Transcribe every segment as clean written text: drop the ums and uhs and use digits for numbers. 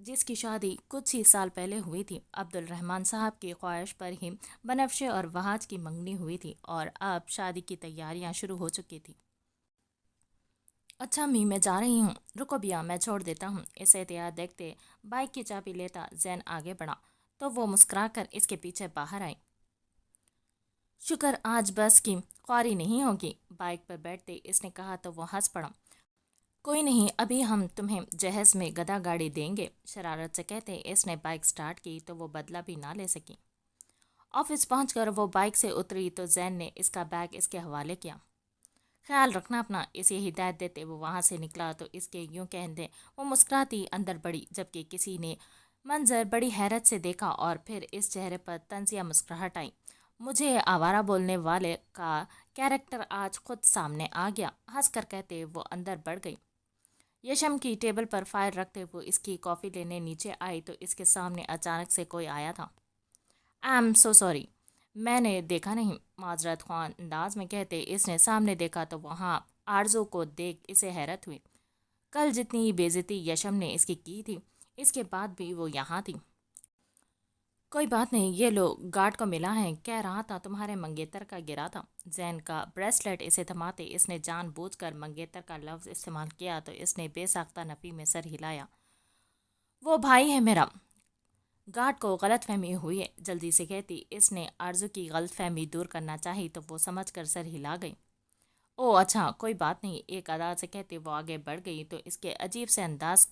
جس کی شادی کچھ ہی سال پہلے ہوئی تھی۔ عبد الرحمن صاحب کی خواہش پر ہی بنفشے اور وہاج کی منگنی ہوئی تھی اور اب شادی کی تیاریاں شروع ہو چکی تھی۔ اچھا امی، میں جا رہی ہوں۔ رکو بیا، میں چھوڑ دیتا ہوں۔ اسے احتیاط دیکھتے بائک کی چابی لیتا زین آگے بڑھا تو وہ مسکرا کر اس کے پیچھے باہر آئی۔ شکر آج بس کی خواری نہیں ہوگی، بائک پر بیٹھتے اس نے کہا تو وہ ہنس پڑا۔ کوئی نہیں، ابھی ہم تمہیں جہیز میں گدا گاڑی دیں گے، شرارت سے کہتے اس نے بائک سٹارٹ کی تو وہ بدلہ بھی نہ لے سکی۔ آفس پہنچ کر وہ بائک سے اتری تو زین نے اس کا بیگ اس کے حوالے کیا۔ خیال رکھنا اپنا، اسے ہدایت دیتے وہ وہاں سے نکلا تو اس کے یوں کہنے وہ مسکراتی اندر بڑھی، جبکہ کسی نے منظر بڑی حیرت سے دیکھا اور پھر اس چہرے پر طنزیہ مسکراہٹ آئی۔ مجھے آوارہ بولنے والے کا کیریکٹر آج خود سامنے آ گیا، ہنس کر کہتے وہ اندر بڑھ گئی۔ یشم کی ٹیبل پر فائل رکھتے وہ اس کی کافی لینے نیچے آئی تو اس کے سامنے اچانک سے کوئی آیا تھا۔ آئی ایم سو سوری، میں نے دیکھا نہیں، معذرت خواہ انداز میں کہتے اس نے سامنے دیکھا تو وہاں آرزو کو دیکھ اسے حیرت ہوئی۔ کل جتنی بے عزتی یشم نے اس کی تھی، اس کے بعد بھی وہ یہاں تھی۔ کوئی بات نہیں، یہ لو گارڈ کو ملا ہے، کہہ رہا تھا تمہارے منگیتر کا گرا تھا۔ زین کا بریسلٹ اسے تھماتے اس نے جان بوجھ کر منگیتر کا لفظ استعمال کیا تو اس نے بے ساختہ نفی میں سر ہلایا۔ وہ بھائی ہے میرا۔ گارڈ کو غلط فہمی ہوئی ہے، جلدی سے کہتی اس نے آرزو کی غلط فہمی دور کرنا چاہی تو وہ سمجھ کر سر ہلا گئی۔ او اچھا، کوئی بات نہیں، ایک ادا سے کہتے وہ آگے بڑھ گئی تو اس کے عجیب سے انداز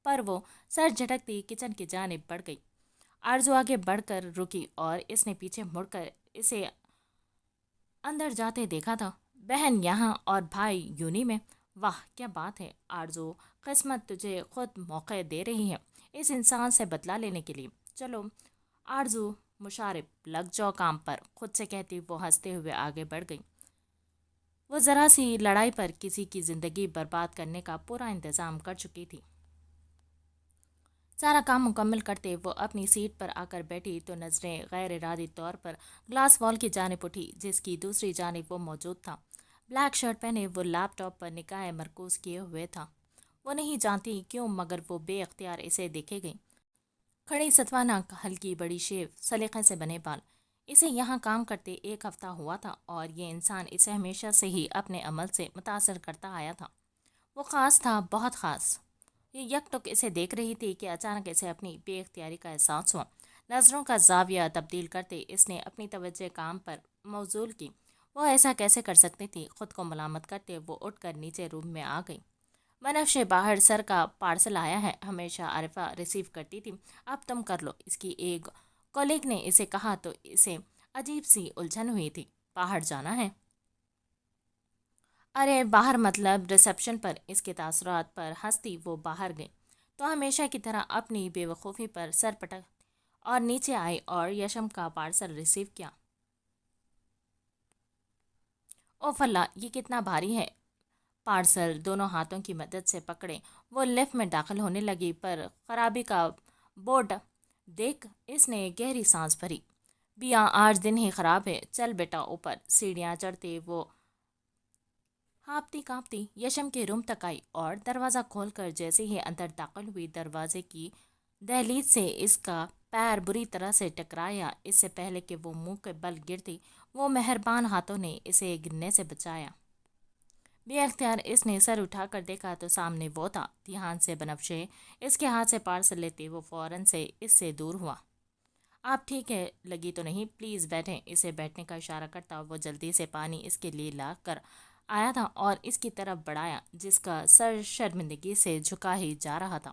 پر وہ سر جھٹکتی کچن کی جانب بڑھ گئی۔ آرزو آگے بڑھ کر رکی اور اس نے پیچھے مڑ کر اسے اندر جاتے دیکھا تھا۔ بہن یہاں اور بھائی یونی میں، واہ کیا بات ہے آرزو، قسمت تجھے خود موقع دے رہی ہے اس انسان سے بدلہ لینے کے لیے۔ چلو آرزو مشارب، لگ جاؤ کام پر، خود سے کہتی وہ ہنستے ہوئے آگے بڑھ گئی۔ وہ ذرا سی لڑائی پر کسی کی زندگی برباد کرنے کا پورا انتظام کر چکی تھی۔ سارا کام مکمل کرتے وہ اپنی سیٹ پر آ کر بیٹھی تو نظریں غیر ارادی طور پر گلاس وال کی جانب اٹھی جس کی دوسری جانب وہ موجود تھا۔ بلیک شرٹ پہنے وہ لیپ ٹاپ پر نگاہیں مرکوز کیے ہوئے تھا۔ وہ نہیں جانتی کیوں مگر وہ بے اختیار اسے دیکھے گئی۔ کھڑی ستوانہ، ہلکی بڑی شیو، سلیقے سے بنے بال۔ اسے یہاں کام کرتے ایک ہفتہ ہوا تھا اور یہ انسان اسے ہمیشہ سے ہی اپنے عمل سے متاثر کرتا آیا تھا۔ وہ خاص تھا، بہت خاص۔ یہ یک ٹک اسے دیکھ رہی تھی کہ اچانک اسے اپنی بے اختیاری کا احساس ہوا۔ نظروں کا زاویہ تبدیل کرتے اس نے اپنی توجہ کام پر موصول کی۔ وہ ایسا کیسے کر سکتی تھی؟ خود کو ملامت کرتے وہ اٹھ کر نیچے روم میں آ گئی۔ بنفشے باہر سر کا پارسل آیا ہے، ہمیشہ عارفہ ریسیو کرتی تھی، اب تم کر لو، اس کی ایک کولیگ نے اسے کہا تو اسے عجیب سی الجھن ہوئی تھی۔ باہر جانا ہے؟ ارے باہر مطلب ریسپشن پر؟ اس کے تاثرات پر ہنستی وہ باہر گئی تو ہمیشہ کی طرح اپنی بے وقوفی پر سر پٹک اور نیچے آئی اور یشم کا پارسل ریسیو کیا۔ اوف اللہ، یہ کتنا بھاری ہے! پارسل دونوں ہاتھوں کی مدد سے پکڑے وہ لفٹ میں داخل ہونے لگی پر خرابی کا بورڈ دیکھ اس نے گہری سانس بھری۔ بیا آج دن ہی خراب ہے، چل بیٹا اوپر۔ سیڑھیاں چڑھتے وہ ہانپتی کانپتی یشم کے روم تک آئی اور دروازہ کھول کر جیسے ہی اندر داخل ہوئی دروازے کی دہلیز سے اس کا پیر بری طرح سے ٹکرایا۔ اس سے پہلے کہ وہ منہ کے بل گرتی وہ مہربان ہاتھوں نے اسے گرنے سے بچایا۔ بے اختیار اس نے سر اٹھا کر دیکھا تو سامنے وہ تھا، دھیان سے بنفشے اس کے ہاتھ سے پارسل لیتے وہ فوراً سے اس سے دور ہوا۔ آپ ٹھیک ہے، لگی تو نہیں؟ پلیز بیٹھیں۔ اسے بیٹھنے کا اشارہ کرتا وہ جلدی سے پانی اس کے لیے لا کر آیا تھا اور اس کی طرف بڑھایا جس کا سر شرمندگی سے جھکا ہی جا رہا تھا۔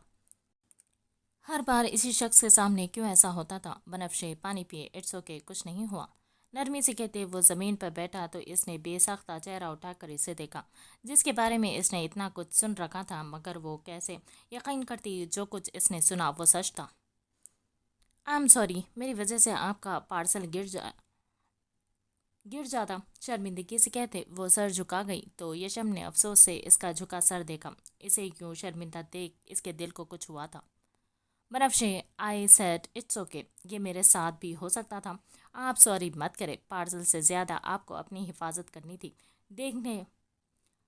ہر بار اسی شخص کے سامنے کیوں ایسا ہوتا تھا؟ بنفشے پانی پیے، اٹس اوکے، کچھ نہیں ہوا، نرمی سے کہتے وہ زمین پر بیٹھا تو اس نے بے ساختہ چہرہ اٹھا کر اسے دیکھا جس کے بارے میں اس نے اتنا کچھ سن رکھا تھا مگر وہ کیسے یقین کرتی جو کچھ اس نے سنا وہ سچ تھا۔ آئی ایم سوری، میری وجہ سے آپ کا پارسل گر جاتا، شرمندگی سے کہتے وہ سر جھکا گئی تو یشم نے افسوس سے اس کا جھکا سر دیکھا۔ اسے یوں شرمندہ دیکھ اس کے دل کو کچھ ہوا تھا۔ بنفشے آئی سیڈ اٹس اوکے، یہ میرے ساتھ بھی ہو سکتا تھا، آپ سوری مت کرے، پارسل سے زیادہ آپ کو اپنی حفاظت کرنی تھی، دیکھنے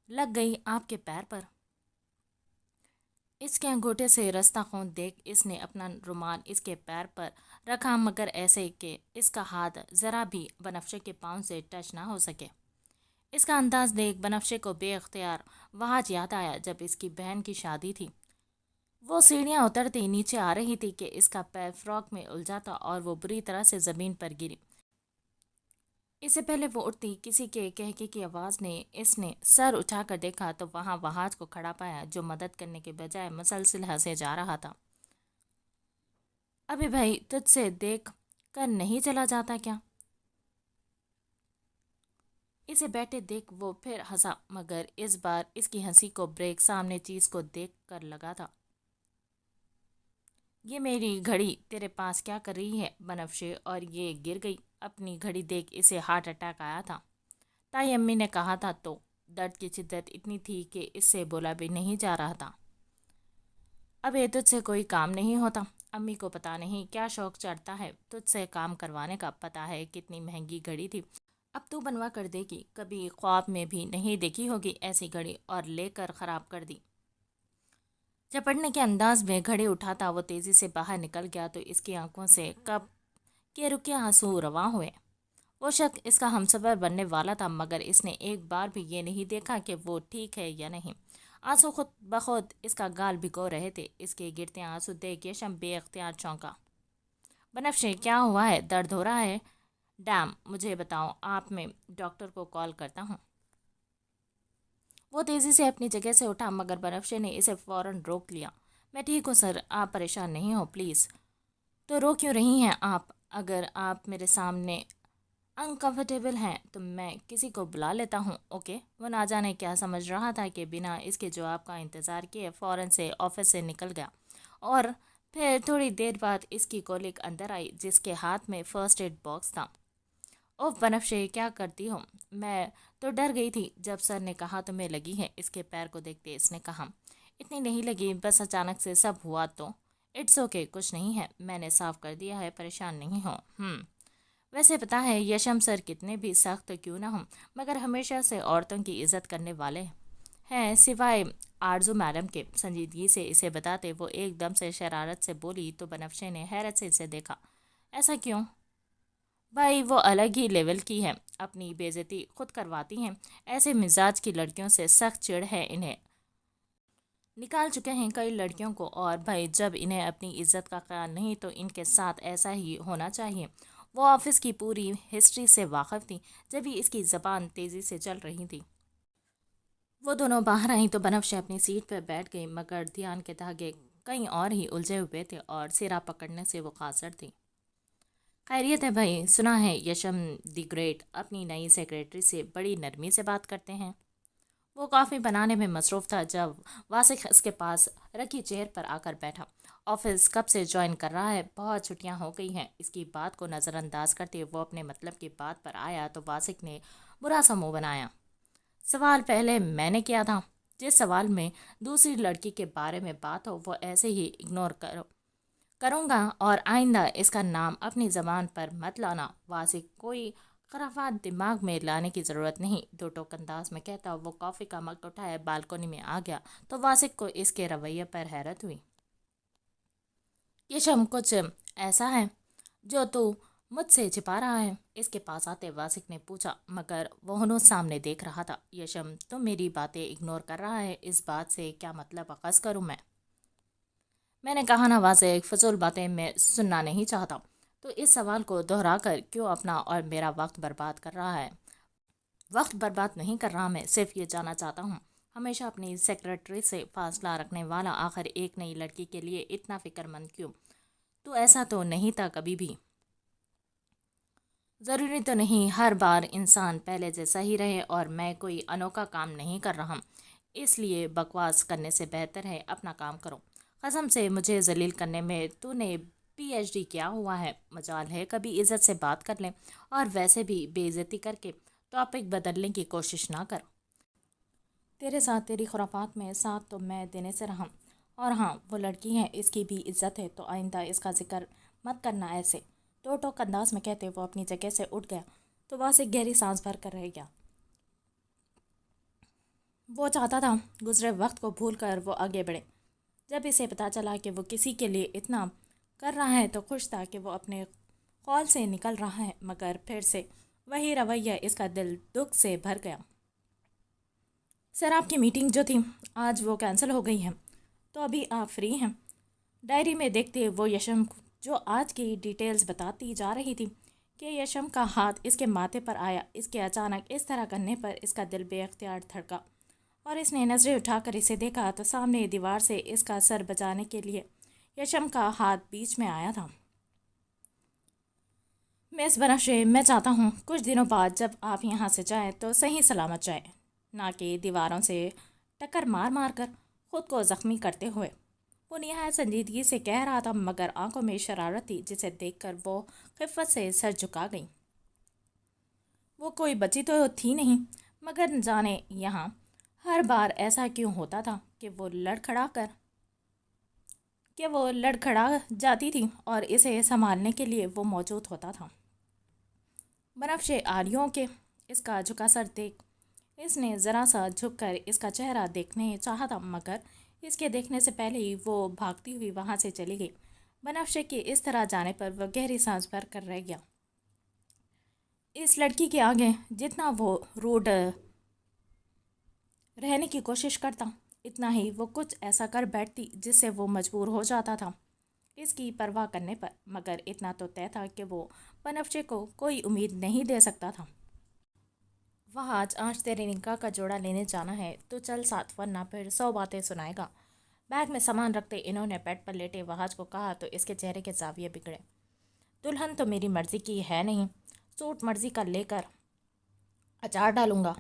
لگ گئی آپ کے پیر پر اس کے انگوٹھے سے رستہ خون دیکھ اس نے اپنا رومال اس کے پیر پر رکھا، مگر ایسے کہ اس کا ہاتھ ذرا بھی بنفشے کے پاؤں سے ٹچ نہ ہو سکے۔ اس کا انداز دیکھ بنفشے کو بے اختیار وہاں یاد آیا جب اس کی بہن کی شادی تھی۔ وہ سیڑھیاں اترتی نیچے آ رہی تھی کہ اس کا پیر فراک میں الجھا تھا اور وہ بری طرح سے زمین پر گری۔ اس سے پہلے وہ اٹھتی کسی کے کہکے کی آواز نے اس نے سر اٹھا کر دیکھا تو وہاں وہاج کو کھڑا پایا، جو مدد کرنے کے بجائے مسلسل ہنسے جا رہا تھا۔ ابھی بھائی تجھ سے دیکھ کر نہیں چلا جاتا کیا؟ اسے بیٹھے دیکھ وہ پھر ہنسا، مگر اس بار اس کی ہنسی کو بریک سامنے چیز کو دیکھ کر لگا تھا۔ یہ میری گھڑی تیرے پاس کیا کر رہی ہے بنفشے؟ اور یہ گر گئی۔ اپنی گھڑی دیکھ اسے ہارٹ اٹیک آیا تھا۔ تائی امی نے کہا تھا تو درد کی شدت اتنی تھی کہ اس سے بولا بھی نہیں جا رہا تھا۔ اب یہ تجھ سے کوئی کام نہیں ہوتا؟ امی کو پتا نہیں کیا شوق چڑھتا ہے تجھ سے کام کروانے کا۔ پتا ہے کتنی مہنگی گھڑی تھی، اب تو بنوا کر دے گی۔ کبھی خواب میں بھی نہیں دیکھی ہوگی ایسی گھڑی، اور لے کر خراب کر دی۔ چپڑنے کے انداز میں گھڑی اٹھاتا وہ تیزی سے باہر نکل گیا تو اس کی آنکھوں سے کب کے رکے آنسو رواں ہوئے۔ وہ شخص اس کا ہمسفر بننے والا تھا، مگر اس نے ایک بار بھی یہ نہیں دیکھا کہ وہ ٹھیک ہے یا نہیں۔ آنسو خود بخود اس کا گال بھگو رہے تھے۔ اس کے گرتے آنسو دیکھ یشم بے اختیار چونکا۔ بنفشے کیا ہوا ہے؟ درد ہو رہا ہے؟ ڈیم مجھے بتاؤ، آپ میں ڈاکٹر کو کال کرتا ہوں۔ وہ تیزی سے اپنی جگہ سے اٹھا، مگر بنفشے نے اسے فوراً روک لیا۔ میں ٹھیک ہوں سر، آپ پریشان نہیں ہو پلیز۔ تو رو کیوں رہی ہیں آپ؟ اگر آپ میرے سامنے انکمفرٹیبل ہیں تو میں کسی کو بلا لیتا ہوں، اوکے؟ وہ نہ جانے کیا سمجھ رہا تھا کہ بنا اس کے جواب کا انتظار کیے فوراً سے آفس سے نکل گیا، اور پھر تھوڑی دیر بعد اس کی کولگ اندر آئی جس کے ہاتھ میں فرسٹ ایڈ باکس تھا۔ اوف بنفشے، کیا کرتی ہو؟ میں تو ڈر گئی تھی جب سر نے کہا تمہیں لگی ہے۔ اس کے پیر کو دیکھتے اس نے کہا، اتنی نہیں لگی، بس اچانک سے سب ہوا تو اٹس اوکے، کچھ نہیں ہے، میں نے صاف کر دیا ہے، پریشان نہیں ہو۔ ویسے پتا ہے یشم سر کتنے بھی سخت کیوں نہ ہوں مگر ہمیشہ سے عورتوں کی عزت کرنے والے ہیں، سوائے آرزو میڈم کے۔ سنجیدگی سے اسے بتاتے وہ ایک دم سے شرارت سے بولی تو بنفشے نے حیرت سے اسے دیکھا۔ ایسا کیوں؟ بھائی وہ الگ ہی لیول کی ہے، اپنی بے عزتی خود کرواتی ہیں۔ ایسے مزاج کی لڑکیوں سے سخت چڑ ہے، انہیں نکال چکے ہیں کئی لڑکیوں کو، اور بھائی جب انہیں اپنی عزت کا خیال نہیں تو ان کے ساتھ ایسا ہی ہونا چاہیے۔ وہ آفس کی پوری ہسٹری سے واقف تھی، جبھی اس کی زبان تیزی سے چل رہی تھی۔ وہ دونوں باہر آئیں تو بنفشے اپنی سیٹ پر بیٹھ گئی، مگر دھیان کے دھاگے کہیں اور ہی الجھے ہوئے تھے اور سرا پکڑنے سے وہ قاصر تھی۔ خیریت ہے بھائی؟ سنا ہے یشم دی گریٹ اپنی نئی سیکریٹری سے بڑی نرمی سے بات کرتے ہیں۔ وہ کافی بنانے میں مصروف تھا جب واسق اس کے پاس رکھی چیئر پر آ کر بیٹھا۔ آفس کب سے جوائن کر رہا ہے؟ بہت چھٹیاں ہو گئی ہیں۔ اس کی بات کو نظر انداز کرتے وہ اپنے مطلب کی بات پر آیا تو واسق نے برا سا منہ بنایا۔ سوال پہلے میں نے کیا تھا؟ جس سوال میں دوسری لڑکی کے بارے میں بات ہو وہ ایسے ہی اگنور کروں گا، اور آئندہ اس کا نام اپنی زبان پر مت لانا۔ واسق کوئی خرافات دماغ میں لانے کی ضرورت نہیں، دو ٹوک انداز میں کہتا وہ کافی کا مگ اٹھائے بالکونی میں آ گیا تو واسق کو اس کے رویے پر حیرت ہوئی۔ یشم کچھ ایسا ہے جو تو مجھ سے چھپا رہا ہے؟ اس کے پاس آتے واسق نے پوچھا، مگر وہ ہنوز سامنے دیکھ رہا تھا۔ یشم تم میری باتیں اگنور کر رہا ہے، اس بات سے کیا مطلب اخذ کروں میں نے کہا نا واسق، فضول باتیں میں سننا نہیں چاہتا، تو اس سوال کو دہرا کر کیوں اپنا اور میرا وقت برباد کر رہا ہے؟ وقت برباد نہیں کر رہا، میں صرف یہ جاننا چاہتا ہوں ہمیشہ اپنی سیکریٹری سے فاصلہ رکھنے والا آخر ایک نئی لڑکی کے لیے اتنا فکر مند کیوں؟ تو ایسا تو نہیں تھا کبھی بھی۔ ضروری تو نہیں ہر بار انسان پہلے جیسا ہی رہے، اور میں کوئی انوکھا کام نہیں کر رہا، اس لیے بکواس کرنے سے بہتر ہے اپنا کام کرو۔ قسم سے مجھے ذلیل کرنے میں تو نے پی ایچ ڈی کیا ہوا ہے؟ مجال ہے کبھی عزت سے بات کر لیں، اور ویسے بھی بے عزتی کر کے ٹاپک بدلنے کی کوشش نہ کر۔ تیرے ساتھ تیری خرافات میں ساتھ تو میں دینے سے رہا، اور ہاں وہ لڑکی ہے، اس کی بھی عزت ہے، تو آئندہ اس کا ذکر مت کرنا ایسے۔ تو ٹوک انداز میں کہتے وہ اپنی جگہ سے اٹھ گیا تو واسق گہری سانس بھر کر رہ گیا۔ وہ چاہتا تھا گزرے وقت کو بھول کر وہ آگے بڑھے، جب اسے پتہ چلا کہ وہ کسی کے لیے اتنا کر رہا ہے تو خوش تھا کہ وہ اپنے قول سے نکل رہا ہے، مگر پھر سے وہی رویہ اس کا دل دکھ سے بھر گیا۔ سر آپ کی میٹنگ جو تھی آج وہ کینسل ہو گئی ہے، تو ابھی آپ فری ہیں؟ ڈائری میں دیکھتے وہ یشم جو آج کی ڈیٹیلز بتاتی جا رہی تھی کہ یشم کا ہاتھ اس کے ماتھے پر آیا۔ اس کے اچانک اس طرح کرنے پر اس کا دل بے اختیار دھڑکا اور اس نے نظریں اٹھا کر اسے دیکھا تو سامنے دیوار سے اس کا سر بچانے کے لیے یشم کا ہاتھ بیچ میں آیا تھا۔ مس بنفشے، میں چاہتا ہوں کچھ دنوں بعد جب آپ یہاں سے جائیں تو صحیح سلامت جائیں، نہ کہ دیواروں سے ٹکر مار مار کر خود کو زخمی کرتے ہوئے۔ وہ نہایت سنجیدگی سے کہہ رہا تھا، مگر آنکھوں میں شرارت تھی جسے دیکھ کر وہ خفت سے سر جھکا گئی۔ وہ کوئی بچی تو تھی نہیں، مگر نہ جانے یہاں ہر بار ایسا کیوں ہوتا تھا کہ وہ لڑکھڑا جاتی تھی اور اسے سنبھالنے کے لیے وہ موجود ہوتا تھا۔ بنفشے آریوں کے اس کا جھکا سر دیکھ اس نے ذرا سا جھک کر اس کا چہرہ دیکھنے چاہا تھا، مگر اس کے دیکھنے سے پہلے ہی وہ بھاگتی ہوئی وہاں سے چلی گئی۔ بنفشے کے اس طرح جانے پر وہ گہری سانس بھر کر رہ گیا۔ اس لڑکی کے آگے جتنا وہ روڈ رہنے کی کوشش کرتا، اتنا ہی وہ کچھ ایسا کر بیٹھتی جس سے وہ مجبور ہو جاتا تھا اس کی پرواہ کرنے پر، مگر اتنا تو طے تھا کہ وہ بنفشے کو کوئی امید نہیں دے سکتا تھا۔ وہ آج تیرے نکاح کا جوڑا لینے جانا ہے تو چل ساتھ، ورنہ پھر 100 باتیں سنائے گا۔ بیگ میں سامان رکھتے انہوں نے بیڈ پر لیٹے وہاج کو کہا تو اس کے چہرے کے زاویے بگڑے۔ دلہن تو میری مرضی کی ہے نہیں، سوٹ مرضی کا لے کر اچار ڈالوں گا۔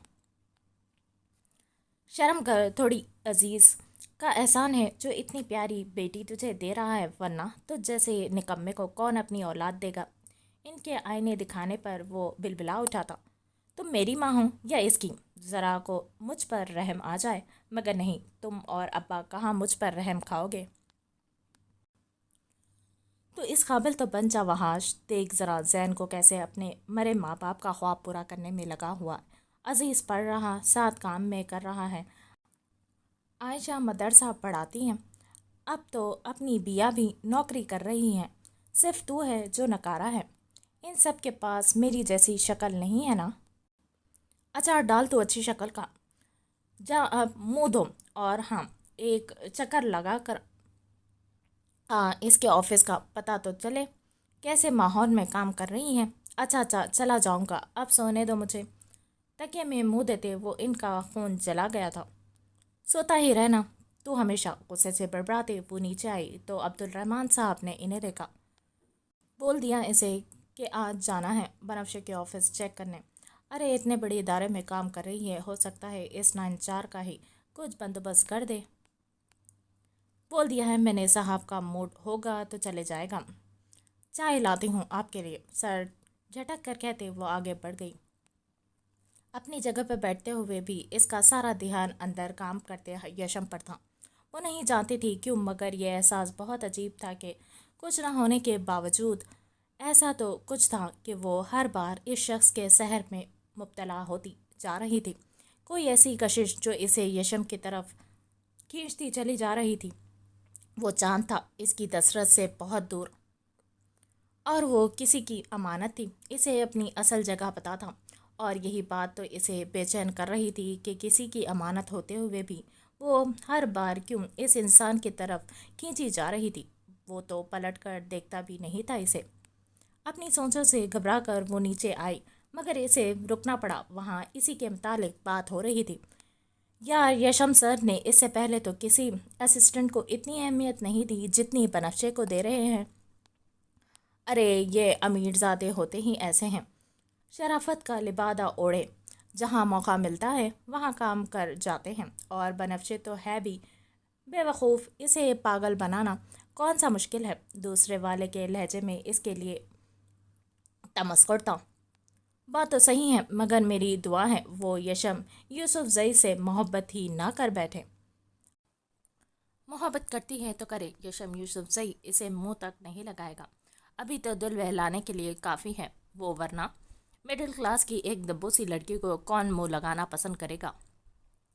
شرم کر تھوڑی، عزیز کا احسان ہے جو اتنی پیاری بیٹی تجھے دے رہا ہے، ورنہ تجھ جیسے نکمے کو کون اپنی اولاد دے گا۔ ان کے آئینے دکھانے پر وہ بلبلا اٹھا تھا۔ تم میری ماں ہوں یا اس کی؟ ذرا کو مجھ پر رحم آ جائے، مگر نہیں، تم اور ابا کہاں مجھ پر رحم کھاؤ گے۔ تو اس قابل تو بن جا وحاش، دیکھ ذرا زین کو کیسے اپنے مرے ماں باپ کا خواب پورا کرنے میں لگا ہوا۔ عزیز پڑھ رہا، ساتھ کام میں کر رہا ہے، عائشہ مدرسہ پڑھاتی ہیں، اب تو اپنی بیا بھی نوکری کر رہی ہیں، صرف تو ہے جو نکارا ہے۔ ان سب کے پاس میری جیسی شکل نہیں ہے نا۔ اچار ڈال تو اچھی شکل کا، جا اب منہ دھو اور ہاں ایک چکر لگا کر اس کے آفس کا پتہ تو چلے، کیسے ماحول میں کام کر رہی ہیں۔ اچھا چلا جاؤں گا، اب سونے دو مجھے۔ تکیے میں منہ دیتے وہ ان کا خون جلا گیا تھا۔ سوتا ہی رہنا تو ہمیشہ، غصے سے بڑبڑاتے وہ نیچے آئی تو عبدالرحمن صاحب نے انہیں دیکھا۔ بول دیا اسے کہ آج جانا ہے بنفشے کے آفس چیک کرنے۔ ارے اتنے بڑے ادارے میں کام کر رہی ہے، ہو سکتا ہے اس ناچار کا ہی کچھ بندوبست کر دے۔ بول دیا ہے میں نے، صاحب کا موڈ ہوگا تو چلے جائے گا۔ چائے لاتی ہوں آپ کے لیے، سر جھٹک کر کہتے وہ آگے بڑھ گئی۔ اپنی جگہ پہ بیٹھتے ہوئے بھی اس کا سارا دھیان اندر کام کرتے یشم پر تھا۔ وہ نہیں جانتی تھی کیوں، مگر یہ احساس بہت عجیب تھا کہ کچھ نہ ہونے کے باوجود ایسا تو کچھ تھا کہ وہ ہر بار اس شخص کے سحر میں مبتلا ہوتی جا رہی تھی، کوئی ایسی کشش جو اسے یشم کی طرف کھینچتی چلی جا رہی تھی۔ وہ چاند تھا اس کی دسترس سے بہت دور، اور وہ کسی کی امانت تھی، اسے اپنی اصل جگہ پتہ تھا، اور یہی بات تو اسے بے چین کر رہی تھی کہ کسی کی امانت ہوتے ہوئے بھی وہ ہر بار کیوں اس انسان کی طرف کھینچی جا رہی تھی۔ وہ تو پلٹ کر دیکھتا بھی نہیں تھا اسے۔ اپنی سوچوں سے گھبرا کر وہ نیچے آئی، مگر اسے رکنا پڑا، وہاں اسی کے متعلق بات ہو رہی تھی۔ یار یشم سر نے اس سے پہلے تو کسی اسسٹنٹ کو اتنی اہمیت نہیں دی جتنی بنفشے کو دے رہے ہیں۔ ارے یہ امیر زادے ہوتے ہی ایسے ہیں، شرافت کا لبادہ اوڑھے، جہاں موقع ملتا ہے وہاں کام کر جاتے ہیں، اور بنفشے تو ہے بھی بے وقوف، اسے پاگل بنانا کون سا مشکل ہے۔ دوسرے والے کے لہجے میں اس کے لیے تمسخر تھا۔ بات تو صحیح ہے، مگر میری دعا ہے وہ یشم یوسف زئی سے محبت ہی نہ کر بیٹھے۔ محبت کرتی ہے تو کرے، یشم یوسف زئی اسے منہ تک نہیں لگائے گا، ابھی تو دل بہلانے کے لیے کافی ہے وہ، ورنہ مڈل کلاس کی ایک دبوسی لڑکی کو کون منہ لگانا پسند کرے گا۔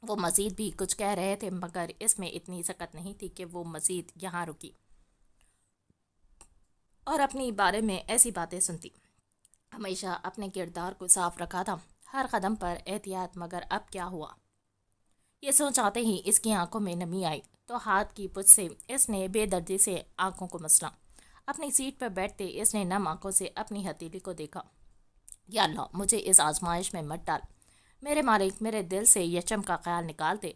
وہ مزید بھی کچھ کہہ رہے تھے مگر اس میں اتنی سکت نہیں تھی کہ وہ مزید یہاں رکی اور اپنی بارے میں ایسی باتیں سنتی۔ ہمیشہ اپنے کردار کو صاف رکھا تھا، ہر قدم پر احتیاط، مگر اب کیا ہوا؟ یہ سوچ آتے ہی اس کی آنکھوں میں نمی آئی تو ہاتھ کی پچ سے اس نے بے دردی سے آنکھوں کو مسلا۔ اپنی سیٹ پر بیٹھتے اس نے نم آنکھوں سے اپنی ہتھیلی کو دیکھا۔ یا اللہ، مجھے اس آزمائش میں مت ڈال میرے مالک، میرے دل سے یشم کا خیال نکالتے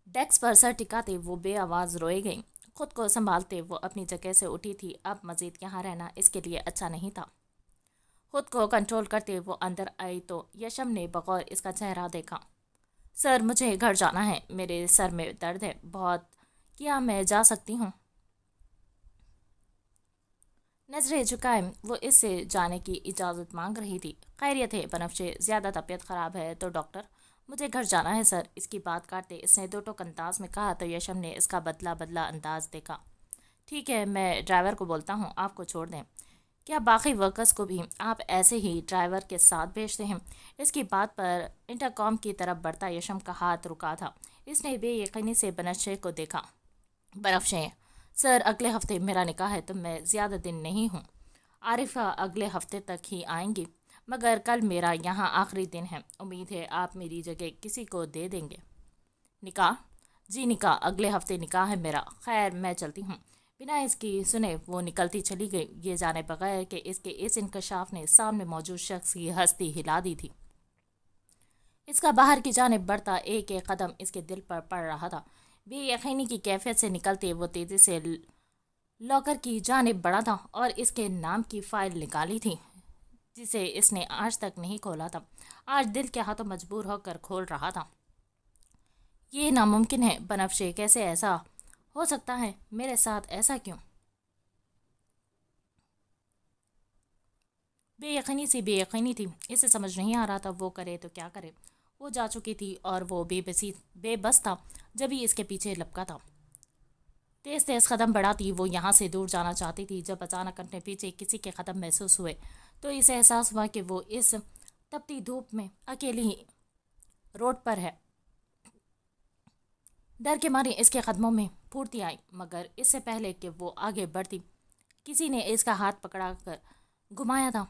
ڈیسک پر سر ٹکاتے وہ بے آواز روئے گئی۔ خود کو سنبھالتے وہ اپنی جگہ سے اٹھی تھی، اب مزید یہاں رہنا اس کے لیے اچھا نہیں تھا۔ خود کو کنٹرول کرتے وہ اندر آئی تو یشم نے بغور اس کا چہرہ دیکھا۔ سر، مجھے گھر جانا ہے، میرے سر میں درد ہے بہت، کیا میں جا سکتی ہوں؟ نظریں جھکائے وہ اس سے جانے کی اجازت مانگ رہی تھی۔ خیریت ہے بنفشے، زیادہ طبیعت خراب ہے تو ڈاکٹر؟ مجھے گھر جانا ہے سر، اس کی بات کاٹتے اس نے دو ٹوک انداز میں کہا تو یشم نے اس کا بدلا انداز دیکھا۔ ٹھیک ہے، میں ڈرائیور کو بولتا ہوں آپ کو چھوڑ دیں۔ کیا باقی ورکرز کو بھی آپ ایسے ہی ڈرائیور کے ساتھ بھیجتے ہیں؟ اس کی بات پر انٹرکام کی طرف بڑھتا یشم کا ہاتھ رکا تھا۔ اس نے بے یقینی سے بنفشے کو دیکھا۔ بنفشے، سر اگلے ہفتے میرا نکاح ہے تو میں زیادہ دن نہیں ہوں۔ عارفہ اگلے ہفتے تک ہی آئیں گی، مگر کل میرا یہاں آخری دن ہے، امید ہے آپ میری جگہ کسی کو دے دیں گے۔ نکاح؟ جی نکاح، اگلے ہفتے نکاح ہے میرا، خیر میں چلتی ہوں۔ بنا اس کی سنے وہ نکلتی چلی گئی، یہ جانے بغیر کہ اس کے اس انکشاف نے سامنے موجود شخص کی ہستی ہلا دی تھی۔ اس کا باہر کی جانب بڑھتا ایک ایک قدم اس کے دل پر پڑ رہا تھا۔ بے یقینی کی کیفیت سے نکلتے وہ تیزی سے لاکر کی جانب بڑھا تھا اور اس کے نام کی فائل نکالی تھی جسے اس نے آج تک نہیں کھولا تھا۔ آج دل کے ہاتھوں مجبور ہو کر کھول رہا تھا۔ یہ ناممکن ہے بنفشے، کیسے ایسا ہو سکتا ہے؟ میرے ساتھ ایسا کیوں؟ بے یقینی تھی، اسے سمجھ نہیں آ رہا تھا وہ کرے تو کیا کرے۔ وہ جا چکی تھی اور وہ بے بس تھا جب ہی اس کے پیچھے لپکا تھا۔ تیز تیز قدم بڑھاتی وہ یہاں سے دور جانا چاہتی تھی جب اچانک اپنے پیچھے کسی کے قدم محسوس ہوئے تو اسے احساس ہوا کہ وہ اس تپتی دھوپ میں اکیلی روڈ پر ہے۔ ڈر کے مارے اس کے قدموں میں پھرتی آئی، مگر اس سے پہلے کہ وہ آگے بڑھتی کسی نے اس کا ہاتھ پکڑا کر گھمایا تھا۔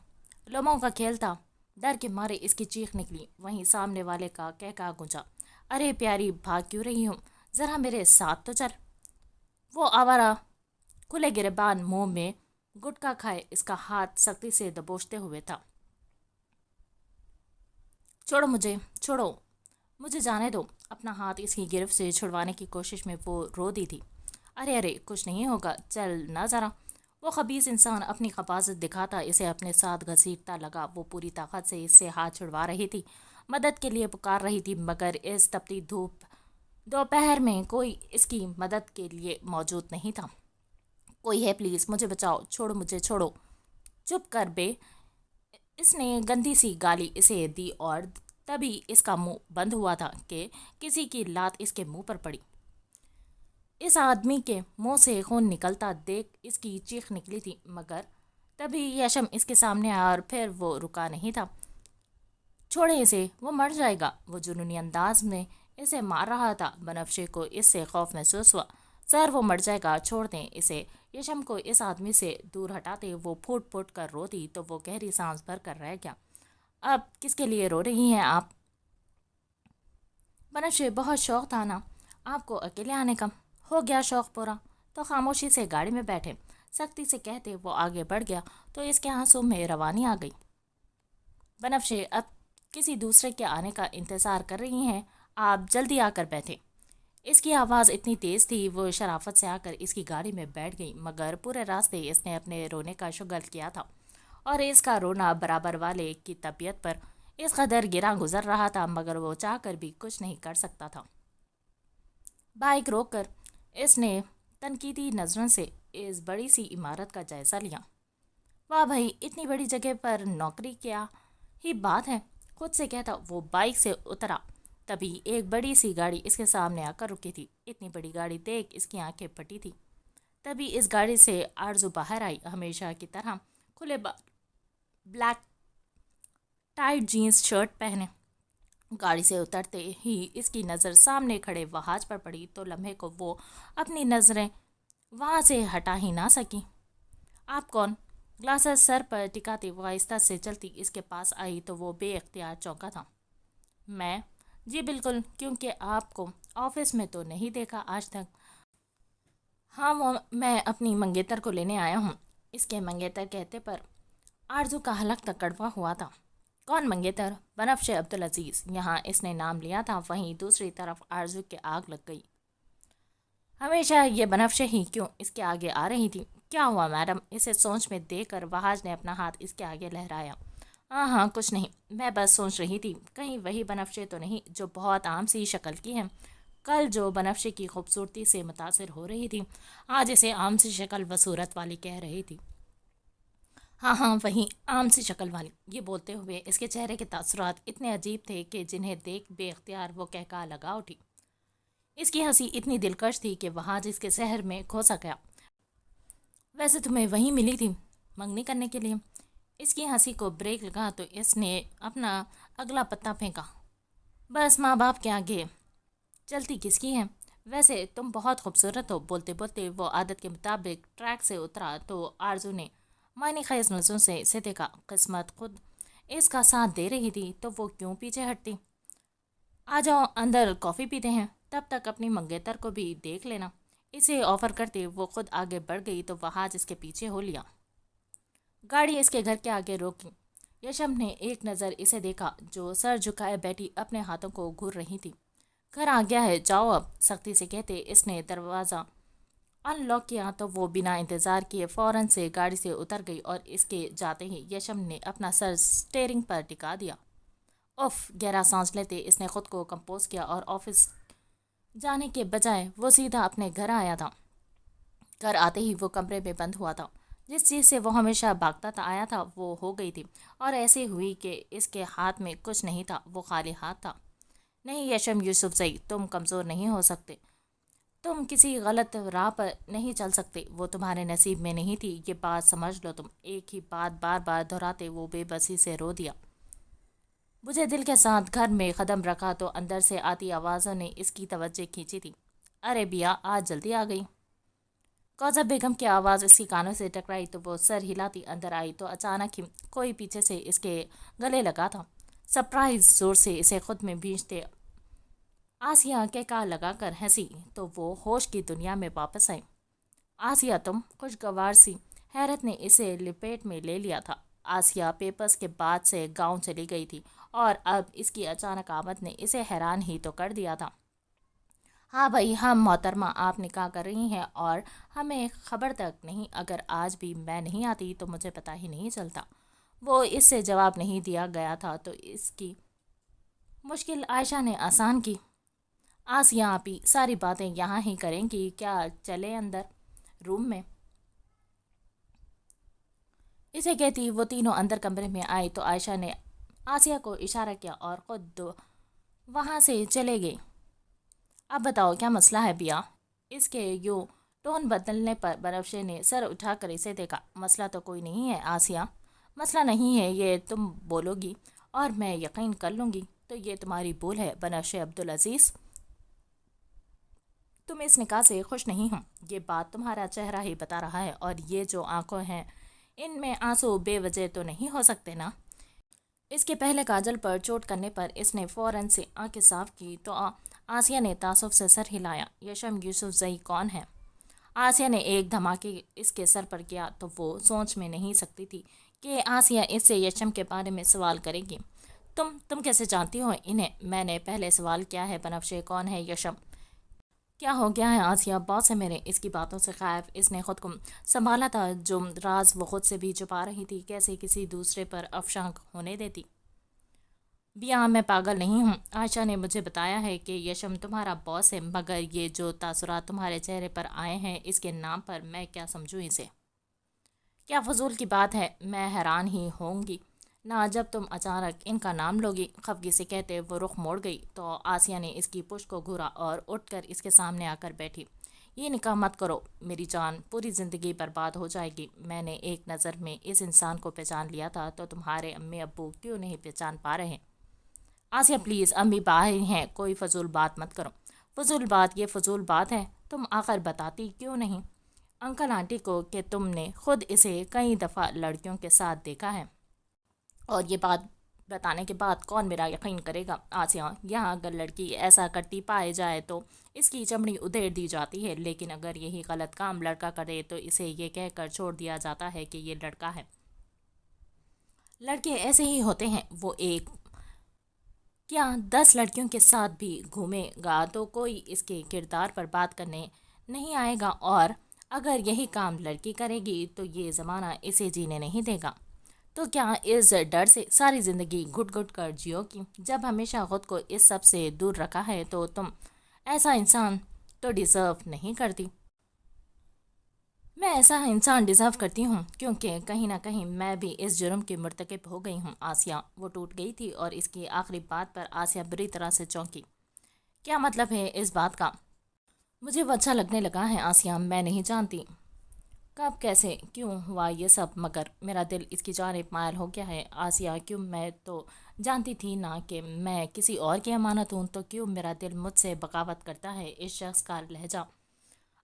لوموں کا کھیل تھا۔ ڈر کے مارے اس کی چیخ نکلی، وہیں سامنے والے کا کہا گونجا، ارے پیاری، بھاگ کیوں رہی ہوں، ذرا میرے ساتھ تو چل۔ وہ آوارہ کھلے گریبان منہ میں گٹکا کھائے اس کا ہاتھ سختی سے دبوچتے ہوئے تھا۔ چھوڑو مجھے جانے دو۔ اپنا ہاتھ اس کی گرفت سے چھڑوانے کی کوشش میں وہ رو دی تھی۔ ارے کچھ نہیں ہوگا، چل نہ ذرا۔ وہ خبیث انسان اپنی خباثت دکھاتا اسے اپنے ساتھ گھسیٹتا لگا۔ وہ پوری طاقت سے اس سے ہاتھ چھڑوا رہی تھی، مدد کے لیے پکار رہی تھی، مگر اس تپتی دھوپ دوپہر میں کوئی اس کی مدد کے لیے موجود نہیں تھا۔ کوئی ہے پلیز، مجھے بچاؤ، چھوڑو مجھے، چھوڑو۔ چپ کر بے۔ اس نے گندی سی گالی اسے دی اور تبھی اس کا منہ بند ہوا تھا کہ کسی کی لات اس کے منہ پر پڑی۔ اس آدمی کے منہ سے خون نکلتا دیکھ اس کی چیخ نکلی تھی، مگر تبھی یشم اس کے سامنے آیا اور پھر وہ رکا نہیں تھا۔ چھوڑیں اسے، وہ مر جائے گا۔ وہ جنونی انداز میں اسے مار رہا تھا۔ بنفشے کو اس سے خوف محسوس ہوا۔ سر، وہ مر جائے گا، چھوڑ دیں اسے۔ یشم کو اس آدمی سے دور ہٹاتے وہ پھوٹ پھوٹ کر روتی تو وہ گہری سانس بھر کر رہ گیا۔ اب کس کے لیے رو رہی ہیں آپ؟ بنفشے، بہت شوق تھا نا آپ کو اکیلے آنے کا، ہو گیا شوق پورا تو خاموشی سے گاڑی میں بیٹھے۔ سختی سے کہتے وہ آگے بڑھ گیا تو اس کے آنسوں میں روانی آ گئی۔ بنفشے، اب کسی دوسرے کے آنے کا انتظار کر رہی ہیں، آپ جلدی آ کر بیٹھے۔ اس کی آواز اتنی تیز تھی وہ شرافت سے آ کر اس کی گاڑی میں بیٹھ گئی، مگر پورے راستے اس نے اپنے رونے کا شغل کیا تھا اور اس کا رونا برابر والے کی طبیعت پر اس قدر گرا گزر رہا تھا، مگر وہ چاہ کر بھی کچھ نہیں کر سکتا تھا۔ بائک روک کر اس نے تنقیدی نظروں سے اس بڑی سی عمارت کا جائزہ لیا۔ واہ بھائی، اتنی بڑی جگہ پر نوکری کیا ہی بات ہے، خود سے کہتا وہ بائک سے اترا۔ تبھی ایک بڑی سی گاڑی اس کے سامنے آ کر رکی تھی۔ اتنی بڑی گاڑی دیکھ اس کی آنکھیں پھٹی تھی۔ تبھی اس گاڑی سے آرزو باہر آئی، ہمیشہ کی طرح کھلے بال، بلیک ٹائٹ جینز شرٹ پہنے، گاڑی سے اترتے ہی اس کی نظر سامنے کھڑے وہاج پر پڑی تو لمحے کو وہ اپنی نظریں وہاں سے ہٹا ہی نہ سکی۔ آپ کون؟ گلاسز سر پر ٹکاتی وہ آہستہ سے چلتی اس کے پاس آئی تو وہ بے اختیار چونکا تھا۔ میں؟ جی بالکل، کیونکہ آپ کو آفس میں تو نہیں دیکھا آج تک۔ ہاں وہ میں اپنی منگیتر کو لینے آیا ہوں۔ اس کے منگیتر کہتے پر آرزو کا حلق تک کڑوا ہوا تھا۔ کون منگیتر؟ بنفشے عبدالعزیز۔ یہاں اس نے نام لیا تھا، وہیں دوسری طرف آرزو کے آگ لگ گئی۔ ہمیشہ یہ بنفشے ہی کیوں اس کے آگے آ رہی تھی؟ کیا ہوا میڈم؟ اسے سوچ میں دے کر وہاج نے اپنا ہاتھ اس کے آگے لہرایا۔ ہاں کچھ نہیں، میں بس سوچ رہی تھی کہیں وہی بنفشے تو نہیں جو بہت عام سی شکل کی ہے۔ کل جو بنفشے کی خوبصورتی سے متاثر ہو رہی تھی، آج اسے عام سی شکل و صورت والی کہہ رہی تھی۔ ہاں وہی عام سی شکل والی۔ یہ بولتے ہوئے اس کے چہرے کے تاثرات اتنے عجیب تھے کہ جنہیں دیکھ بے اختیار وہ کہکہا لگا اٹھی۔ اس کی ہنسی اتنی دلکش تھی کہ وہاج اس کے سحر میں کھو سا گیا۔ ویسے تمہیں وہیں ملی تھی منگنی کرنے کے لیے؟ اس کی ہنسی کو بریک لگا تو اس نے اپنا اگلا پتا پھینکا۔ بس ماں باپ کے آگے چلتی کس کی ہے؟ ویسے تم بہت خوبصورت ہو۔ بولتے بولتے وہ عادت کے مطابق ٹریک سے اترا تو آرزو نے معنی خیز نظروں سے اسے دیکھا۔ قسمت خود اس کا ساتھ دے رہی تھی تو وہ کیوں پیچھے ہٹتی؟ آ جاؤ اندر کافی پیتے ہیں، تب تک اپنی منگیتر کو بھی دیکھ لینا۔ اسے آفر کرتے وہ خود آگے بڑھ گئی تو وہاج اس کے پیچھے ہو لیا۔ گاڑی اس کے گھر کے آگے روکی۔ یشم نے ایک نظر اسے دیکھا جو سر جھکائے بیٹھی اپنے ہاتھوں کو گھور رہی تھی۔ گھر آ گیا ہے، جاؤ اب، سختی سے کہتے اس نے دروازہ ان لاک کیا تو وہ بنا انتظار کیے فوراً سے گاڑی سے اتر گئی اور اس کے جاتے ہی یشم نے اپنا سر سٹیئرنگ پر ٹکا دیا۔ اف، گہرا سانس لیتے اس نے خود کو کمپوز کیا اور آفس جانے کے بجائے وہ سیدھا اپنے گھر آیا تھا۔ گھر آتے ہی وہ کمرے میں بند ہوا تھا۔ جس چیز سے وہ ہمیشہ بھاگتا آیا تھا وہ ہو گئی تھی اور ایسے ہوئی کہ اس کے ہاتھ میں کچھ نہیں تھا، وہ خالی ہاتھ تھا۔ نہیں یشم یوسف زئی، تم کمزور نہیں ہو سکتے، تم کسی غلط راہ پر نہیں چل سکتے، وہ تمہارے نصیب میں نہیں تھی، یہ بات سمجھ لو تم۔ ایک ہی بات بار بار دہراتے وہ بے بسی سے رو دیا۔ مجھے دل کے ساتھ گھر میں قدم رکھا تو اندر سے آتی آوازوں نے اس کی توجہ کھینچی تھی۔ ارے بیا، آج جلدی آ گئی۔ کوثر بیگم کی آواز اس کی کانوں سے ٹکرائی تو وہ سر ہلاتی اندر آئی تو اچانک ہی کوئی پیچھے سے اس کے گلے لگا تھا۔ سرپرائز! زور سے اسے خود میں بھینچتے آسیہ کہکہا لگا کر ہنسی تو وہ ہوش کی دنیا میں واپس آئی۔ آسیہ تم؟ خوشگوار سی حیرت نے اسے لپیٹ میں لے لیا تھا۔ آسیہ پیپرز کے بعد سے گاؤں چلی گئی تھی اور اب اس کی اچانک آمد نے اسے حیران ہی تو کر دیا تھا۔ ہاں بھائی، ہم محترمہ، آپ نکاح کر رہی ہیں اور ہمیں خبر تک نہیں؟ اگر آج بھی میں نہیں آتی تو مجھے پتہ ہی نہیں چلتا۔ وہ اس سے جواب نہیں دیا گیا تھا تو اس کی مشکل عائشہ نے آسان کی۔ آسیہ آپی ساری باتیں یہاں ہی کریں گی کیا؟ چلے اندر روم میں؟ اسے کہتی وہ تینوں اندر کمرے میں آئی تو عائشہ نے آسیہ کو اشارہ کیا اور خود وہاں سے چلے گئی۔ اب بتاؤ کیا مسئلہ ہے بیا؟ اس کے یوں ٹون بدلنے پر بنفشے نے سر اٹھا کر اسے دیکھا۔ مسئلہ تو کوئی نہیں ہے آسیہ، مسئلہ نہیں ہے یہ تم بولو گی اور میں یقین کر لوں گی تو یہ تمہاری بھول ہے بنفشے عبدالعزیز۔ تم اس نکاح سے خوش نہیں ہو، یہ بات تمہارا چہرہ ہی بتا رہا ہے، اور یہ جو آنکھوں ہیں ان میں آنسو بے وجہ تو نہیں ہو سکتے نا؟ اس کے پہلے کاجل پر چوٹ کرنے پر اس نے فوراً سے آنکھیں صاف کی تو آسیہ نے تعصب سے سر ہلایا۔ یشم یوسف زئی کون ہے؟ آسیہ نے ایک دھماکے اس کے سر پر کیا تو وہ سوچ میں نہیں سکتی تھی کہ آسیہ اس سے یشم کے بارے میں سوال کرے گی۔ تم کیسے جانتی ہو انہیں؟ میں نے پہلے سوال کیا ہے بنفشے، کون ہے یشم؟ کیا ہو گیا ہے آسیہ؟ بہت سے میرے اس کی باتوں سے خائف اس نے خود کو سنبھالا تھا، جو راز وہ خود سے بھی چھپا رہی تھی کیسے کسی دوسرے پر افشاں ہونے دیتی۔ بیا میں پاگل نہیں ہوں، عائشہ نے مجھے بتایا ہے کہ یشم تمہارا باس ہے، مگر یہ جو تاثرات تمہارے چہرے پر آئے ہیں اس کے نام پر میں کیا سمجھوں اسے؟ کیا فضول کی بات ہے، میں حیران ہی ہوں گی نہ جب تم اچانک ان کا نام لوگی۔ خفگی سے کہتے وہ رخ موڑ گئی تو آسیہ نے اس کی پشت کو گھورا اور اٹھ کر اس کے سامنے آ کر بیٹھی۔ یہ نکاح مت کرو میری جان، پوری زندگی برباد ہو جائے گی۔ میں نے ایک نظر میں اس انسان کو پہچان لیا تھا تو تمہارے امی ابو کیوں نہیں پہچان پا رہے؟ آسیہ پلیز، امی باہر ہیں، کوئی فضول بات مت کرو۔ فضول بات؟ یہ فضول بات ہے؟ تم آخر بتاتی کیوں نہیں انکل آنٹی کو کہ تم نے خود اسے کئی دفعہ لڑکیوں کے ساتھ دیکھا ہے؟ اور یہ بات بتانے کے بعد کون میرا یقین کرے گا؟ آسیہ، یہاں اگر لڑکی ایسا کرتی پائے جائے تو اس کی چمڑی ادھیڑ دی جاتی ہے، لیکن اگر یہی غلط کام لڑکا کرے تو اسے یہ کہہ کر چھوڑ دیا جاتا ہے کہ یہ لڑکا ہے۔ لڑکے ایسے ہی ہوتے ہیں، وہ ایک کیا 10 لڑکیوں کے ساتھ بھی گھومے گا تو کوئی اس کے کردار پر بات کرنے نہیں آئے گا، اور اگر یہی کام لڑکی کرے گی تو یہ زمانہ اسے جینے نہیں دے گا۔ تو کیا اس ڈر سے ساری زندگی گھٹ گھٹ کر جیو گی؟ جب ہمیشہ خود کو اس سب سے دور رکھا ہے تو تم ایسا انسان تو ڈیزرو نہیں کرتی۔ میں ایسا انسان ڈیزرو کرتی ہوں کیونکہ کہیں نہ کہیں میں بھی اس جرم کی مرتکب ہو گئی ہوں۔ آسیہ وہ ٹوٹ گئی تھی اور اس کی آخری بات پر آسیہ بری طرح سے چونکی۔ کیا مطلب ہے اس بات کا؟ مجھے وہ اچھا لگنے لگا ہے آسیہ، میں نہیں جانتی کب کیسے کیوں ہوا یہ سب، مگر میرا دل اس کی جانب مائل ہو گیا ہے۔ آسیہ کیوں؟ میں تو جانتی تھی نا کہ میں کسی اور کی امانت ہوں، تو کیوں میرا دل مجھ سے بغاوت کرتا ہے؟ اس شخص کا لہجہ،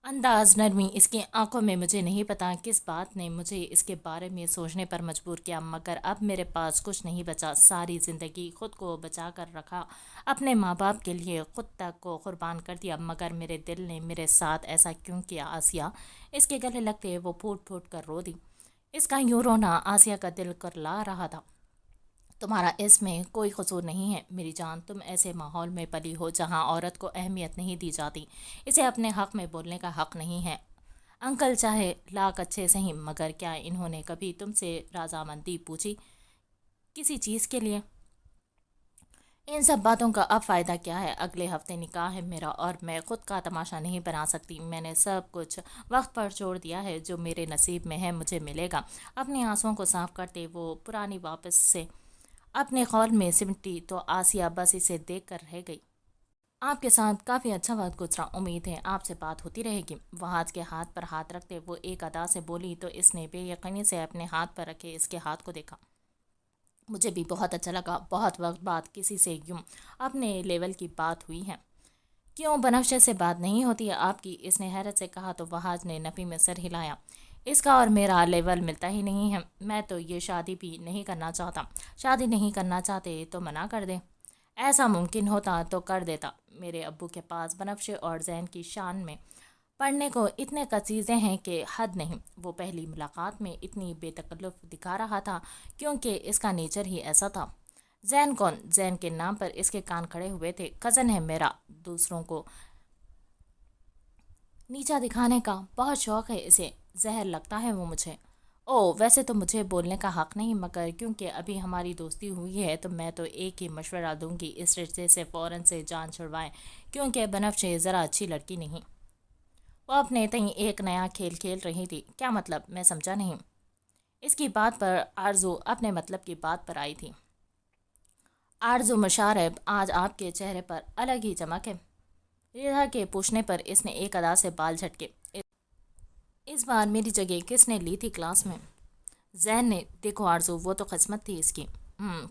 انداز، نرمی، اس کی آنکھوں میں، مجھے نہیں پتا کس بات نے مجھے اس کے بارے میں سوچنے پر مجبور کیا، مگر اب میرے پاس کچھ نہیں بچا۔ ساری زندگی خود کو بچا کر رکھا، اپنے ماں باپ کے لیے خود تک کو قربان کر دیا، مگر میرے دل نے میرے ساتھ ایسا کیوں کیا؟ آسیہ اس کے گلے لگتے وہ پھوٹ پھوٹ کر رو دی۔ اس کا یوں رونا آسیہ کا دل کرلا رہا تھا۔ تمہارا اس میں کوئی قصور نہیں ہے میری جان، تم ایسے ماحول میں پلی ہو جہاں عورت کو اہمیت نہیں دی جاتی، اسے اپنے حق میں بولنے کا حق نہیں ہے۔ انکل چاہے لاکھ اچھے سہی، مگر کیا انہوں نے کبھی تم سے رضامندی پوچھی کسی چیز کے لیے؟ ان سب باتوں کا اب فائدہ کیا ہے؟ اگلے ہفتے نکاح ہے میرا اور میں خود کا تماشا نہیں بنا سکتی۔ میں نے سب کچھ وقت پر چھوڑ دیا ہے، جو میرے نصیب میں ہے مجھے ملے گا۔ اپنے آنسوؤں کو صاف کرتے وہ پرانی واپس سے اپنے خول میں سمٹی تو آسیہ بس اسے دیکھ کر رہ گئی۔ آپ کے ساتھ کافی اچھا وقت گزرا، امید ہے آپ سے بات ہوتی رہے گی۔ وہ ہاتھ کے ہاتھ پر ہاتھ رکھتے وہ ایک ادا سے بولی تو اس نے بے یقینی سے اپنے ہاتھ پر رکھے اس کے ہاتھ کو دیکھا۔ مجھے بھی بہت اچھا لگا، بہت وقت بعد کسی سے یوں اپنے لیول کی بات ہوئی ہے۔ کیوں بنفشے سے بات نہیں ہوتی ہے آپ کی؟ اس نے حیرت سے کہا تو وہاج نے نفی میں سر ہلایا۔ اس کا اور میرا لیول ملتا ہی نہیں ہے، میں تو یہ شادی بھی نہیں کرنا چاہتا۔ شادی نہیں کرنا چاہتے تو منع کر دیں، ایسا ممکن ہوتا تو کر دیتا۔ میرے ابو کے پاس بنفشے اور زین کی شان میں پڑھنے کو اتنے چیزیں ہیں کہ حد نہیں۔ وہ پہلی ملاقات میں اتنی بے تکلف دکھا رہا تھا کیونکہ اس کا نیچر ہی ایسا تھا۔ زین کون؟ زین کے نام پر اس کے کان کھڑے ہوئے تھے۔ کزن ہے میرا، دوسروں کو نیچا دکھانے کا بہت شوق ہے اسے، زہر لگتا ہے وہ مجھے۔ او ویسے تو مجھے بولنے کا حق نہیں، مگر کیونکہ ابھی ہماری دوستی ہوئی ہے تو میں تو ایک ہی مشورہ دوں گی، اس رشتے سے فوراً سے جان چھڑوائیں، کیونکہ بنفشے ذرا اچھی لڑکی نہیں۔ وہ اپنے تئیں ایک نیا کھیل کھیل رہی تھی۔ کیا مطلب؟ میں سمجھا نہیں۔ اس کی بات پر آرزو اپنے مطلب کی بات پر آئی تھی۔ آرزو مشارب، آج آپ کے چہرے پر الگ ہی چمک ہے۔ رضا کے پوچھنے پر اس نے ایک ادا سے بال جھٹکے۔ اس بار میری جگہ کس نے لی تھی کلاس میں؟ زین نے۔ دیکھو آرزو، وہ تو قسمت تھی اس کی۔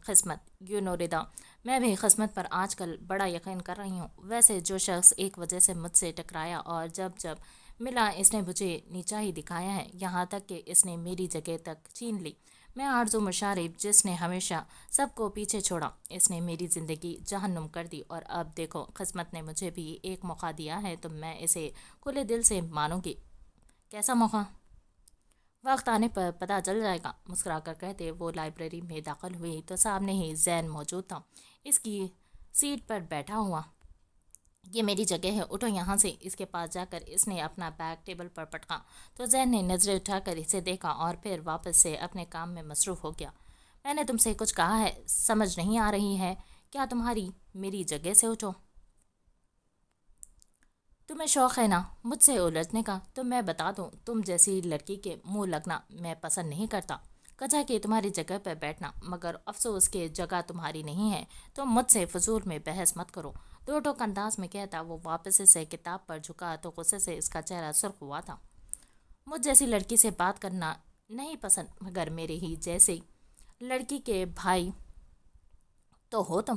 قسمت، یو نو ردا، میں بھی قسمت پر آج کل بڑا یقین کر رہی ہوں۔ ویسے جو شخص ایک وجہ سے مجھ سے ٹکرایا اور جب جب ملا اس نے مجھے نیچا ہی دکھایا ہے، یہاں تک کہ اس نے میری جگہ تک چھین لی۔ میں آرزو مشارب، جس نے ہمیشہ سب کو پیچھے چھوڑا، اس نے میری زندگی جہنم کر دی، اور اب دیکھو قسمت نے مجھے بھی ایک موقع دیا ہے تو میں اسے کھلے دل سے مانوں گی۔ کیسا موقع؟ وقت آنے پر پتہ چل جائے گا، مسکرا کر کہتے وہ لائبریری میں داخل ہوئی تو سامنے ہی زین موجود تھا، اس کی سیٹ پر بیٹھا ہوا۔ یہ میری جگہ ہے، اٹھو یہاں سے۔ اس کے پاس جا کر اس نے اپنا بیگ ٹیبل پر پٹکا تو زین نے نظریں اٹھا کر اسے دیکھا اور پھر واپس سے اپنے کام میں مصروف ہو گیا۔ میں نے تم سے کچھ کہا ہے، سمجھ نہیں آ رہی ہے کیا تمہاری؟ میری جگہ سے اٹھو۔ تمہیں شوق ہے نا مجھ سے الجھنے کا، تو میں بتا دوں، تم جیسی لڑکی کے منہ لگنا میں پسند نہیں کرتا۔ کہا کہ تمہاری جگہ پر بیٹھنا، مگر افسوس کہ جگہ تمہاری نہیں ہے، تم مجھ سے فضول میں بحث مت کرو۔ دو ٹوک انداز میں کہتا وہ واپس سے کتاب پر جھکا تو غصے سے اس کا چہرہ سرخ ہوا تھا۔ مجھ جیسی لڑکی سے بات کرنا نہیں پسند، مگر میرے ہی جیسی لڑکی کے بھائی تو ہو تم۔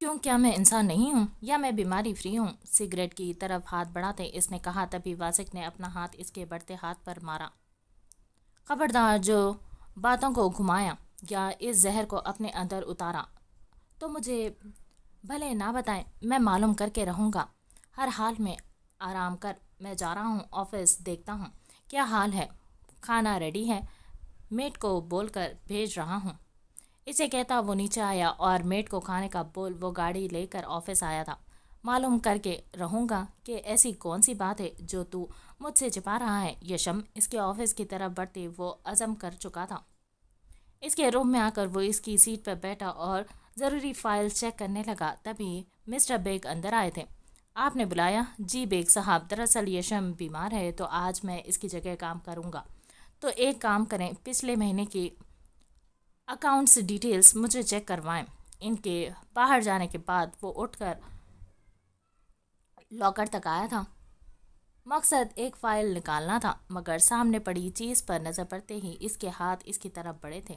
کیوں، کیا میں انسان نہیں ہوں یا میں بیماری فری ہوں؟ سگریٹ کی طرف ہاتھ بڑھاتے اس نے کہا، تبھی واسق نے اپنا ہاتھ اس کے بڑھتے ہاتھ پر مارا۔ خبردار، جو باتوں کو گھمایا یا اس زہر کو اپنے اندر اتارا تو مجھے بھلے نہ بتائیں، میں معلوم کر کے رہوں گا۔ ہر حال میں آرام کر، میں جا رہا ہوں، آفس دیکھتا ہوں کیا حال ہے۔ کھانا ریڈی ہے، میٹ کو بول کر بھیج رہا ہوں۔ اسے کہتا وہ نیچے آیا اور میٹ کو کھانے کا بول وہ گاڑی لے کر آفس آیا تھا۔ معلوم کر کے رہوں گا کہ ایسی کون سی بات ہے جو تو مجھ سے چھپا رہا ہے یشم۔ اس کے آفس کی طرف بڑھتے وہ عزم کر چکا تھا۔ اس کے روم میں آ کر وہ اس کی سیٹ پر بیٹھا اور ضروری فائل چیک کرنے لگا، تبھی مسٹر بیگ اندر آئے تھے۔ آپ نے بلایا؟ جی بیگ صاحب، دراصل یشم بیمار ہے تو آج میں اس کی جگہ کام کروں گا۔ تو ایک کام کریں، پچھلے مہینے کی اکاؤنٹس ڈیٹیلز مجھے چیک کروائیں۔ ان کے باہر جانے کے بعد وہ اٹھ کر لاکر تک آیا تھا۔ مقصد ایک فائل نکالنا تھا، مگر سامنے پڑی چیز پر نظر پڑتے ہی اس کے ہاتھ اس کی طرف بڑھے تھے۔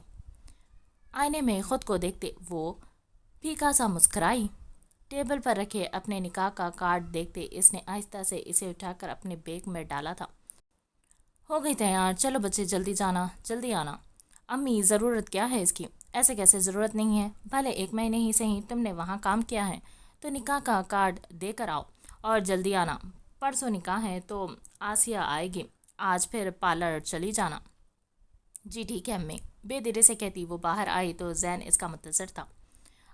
آئینے میں خود کو دیکھتے وہ پھیکا سا مسکرائی۔ ٹیبل پر رکھے اپنے نکاح کا کارڈ دیکھتے اس نے آہستہ سے اسے اٹھا کر اپنے بیگ میں ڈالا تھا۔ ہو گئی تیار، چلو بچے جلدی جانا، جلدی آنا۔ امی، ضرورت کیا ہے اس کی؟ ایسے کیسے ضرورت نہیں ہے؟ بھلے ایک مہینے ہی صحیح تم نے وہاں کام کیا ہے، تو نکاح کا کارڈ دے کر آؤ اور جلدی آنا۔ پرسوں نکاح ہے تو آسیہ آئے گی، آج پھر پارلر چلی جانا۔ جی ٹھیک ہے امی، بے دھیرے سے کہتی وہ باہر آئی تو زین اس کا منتظر تھا۔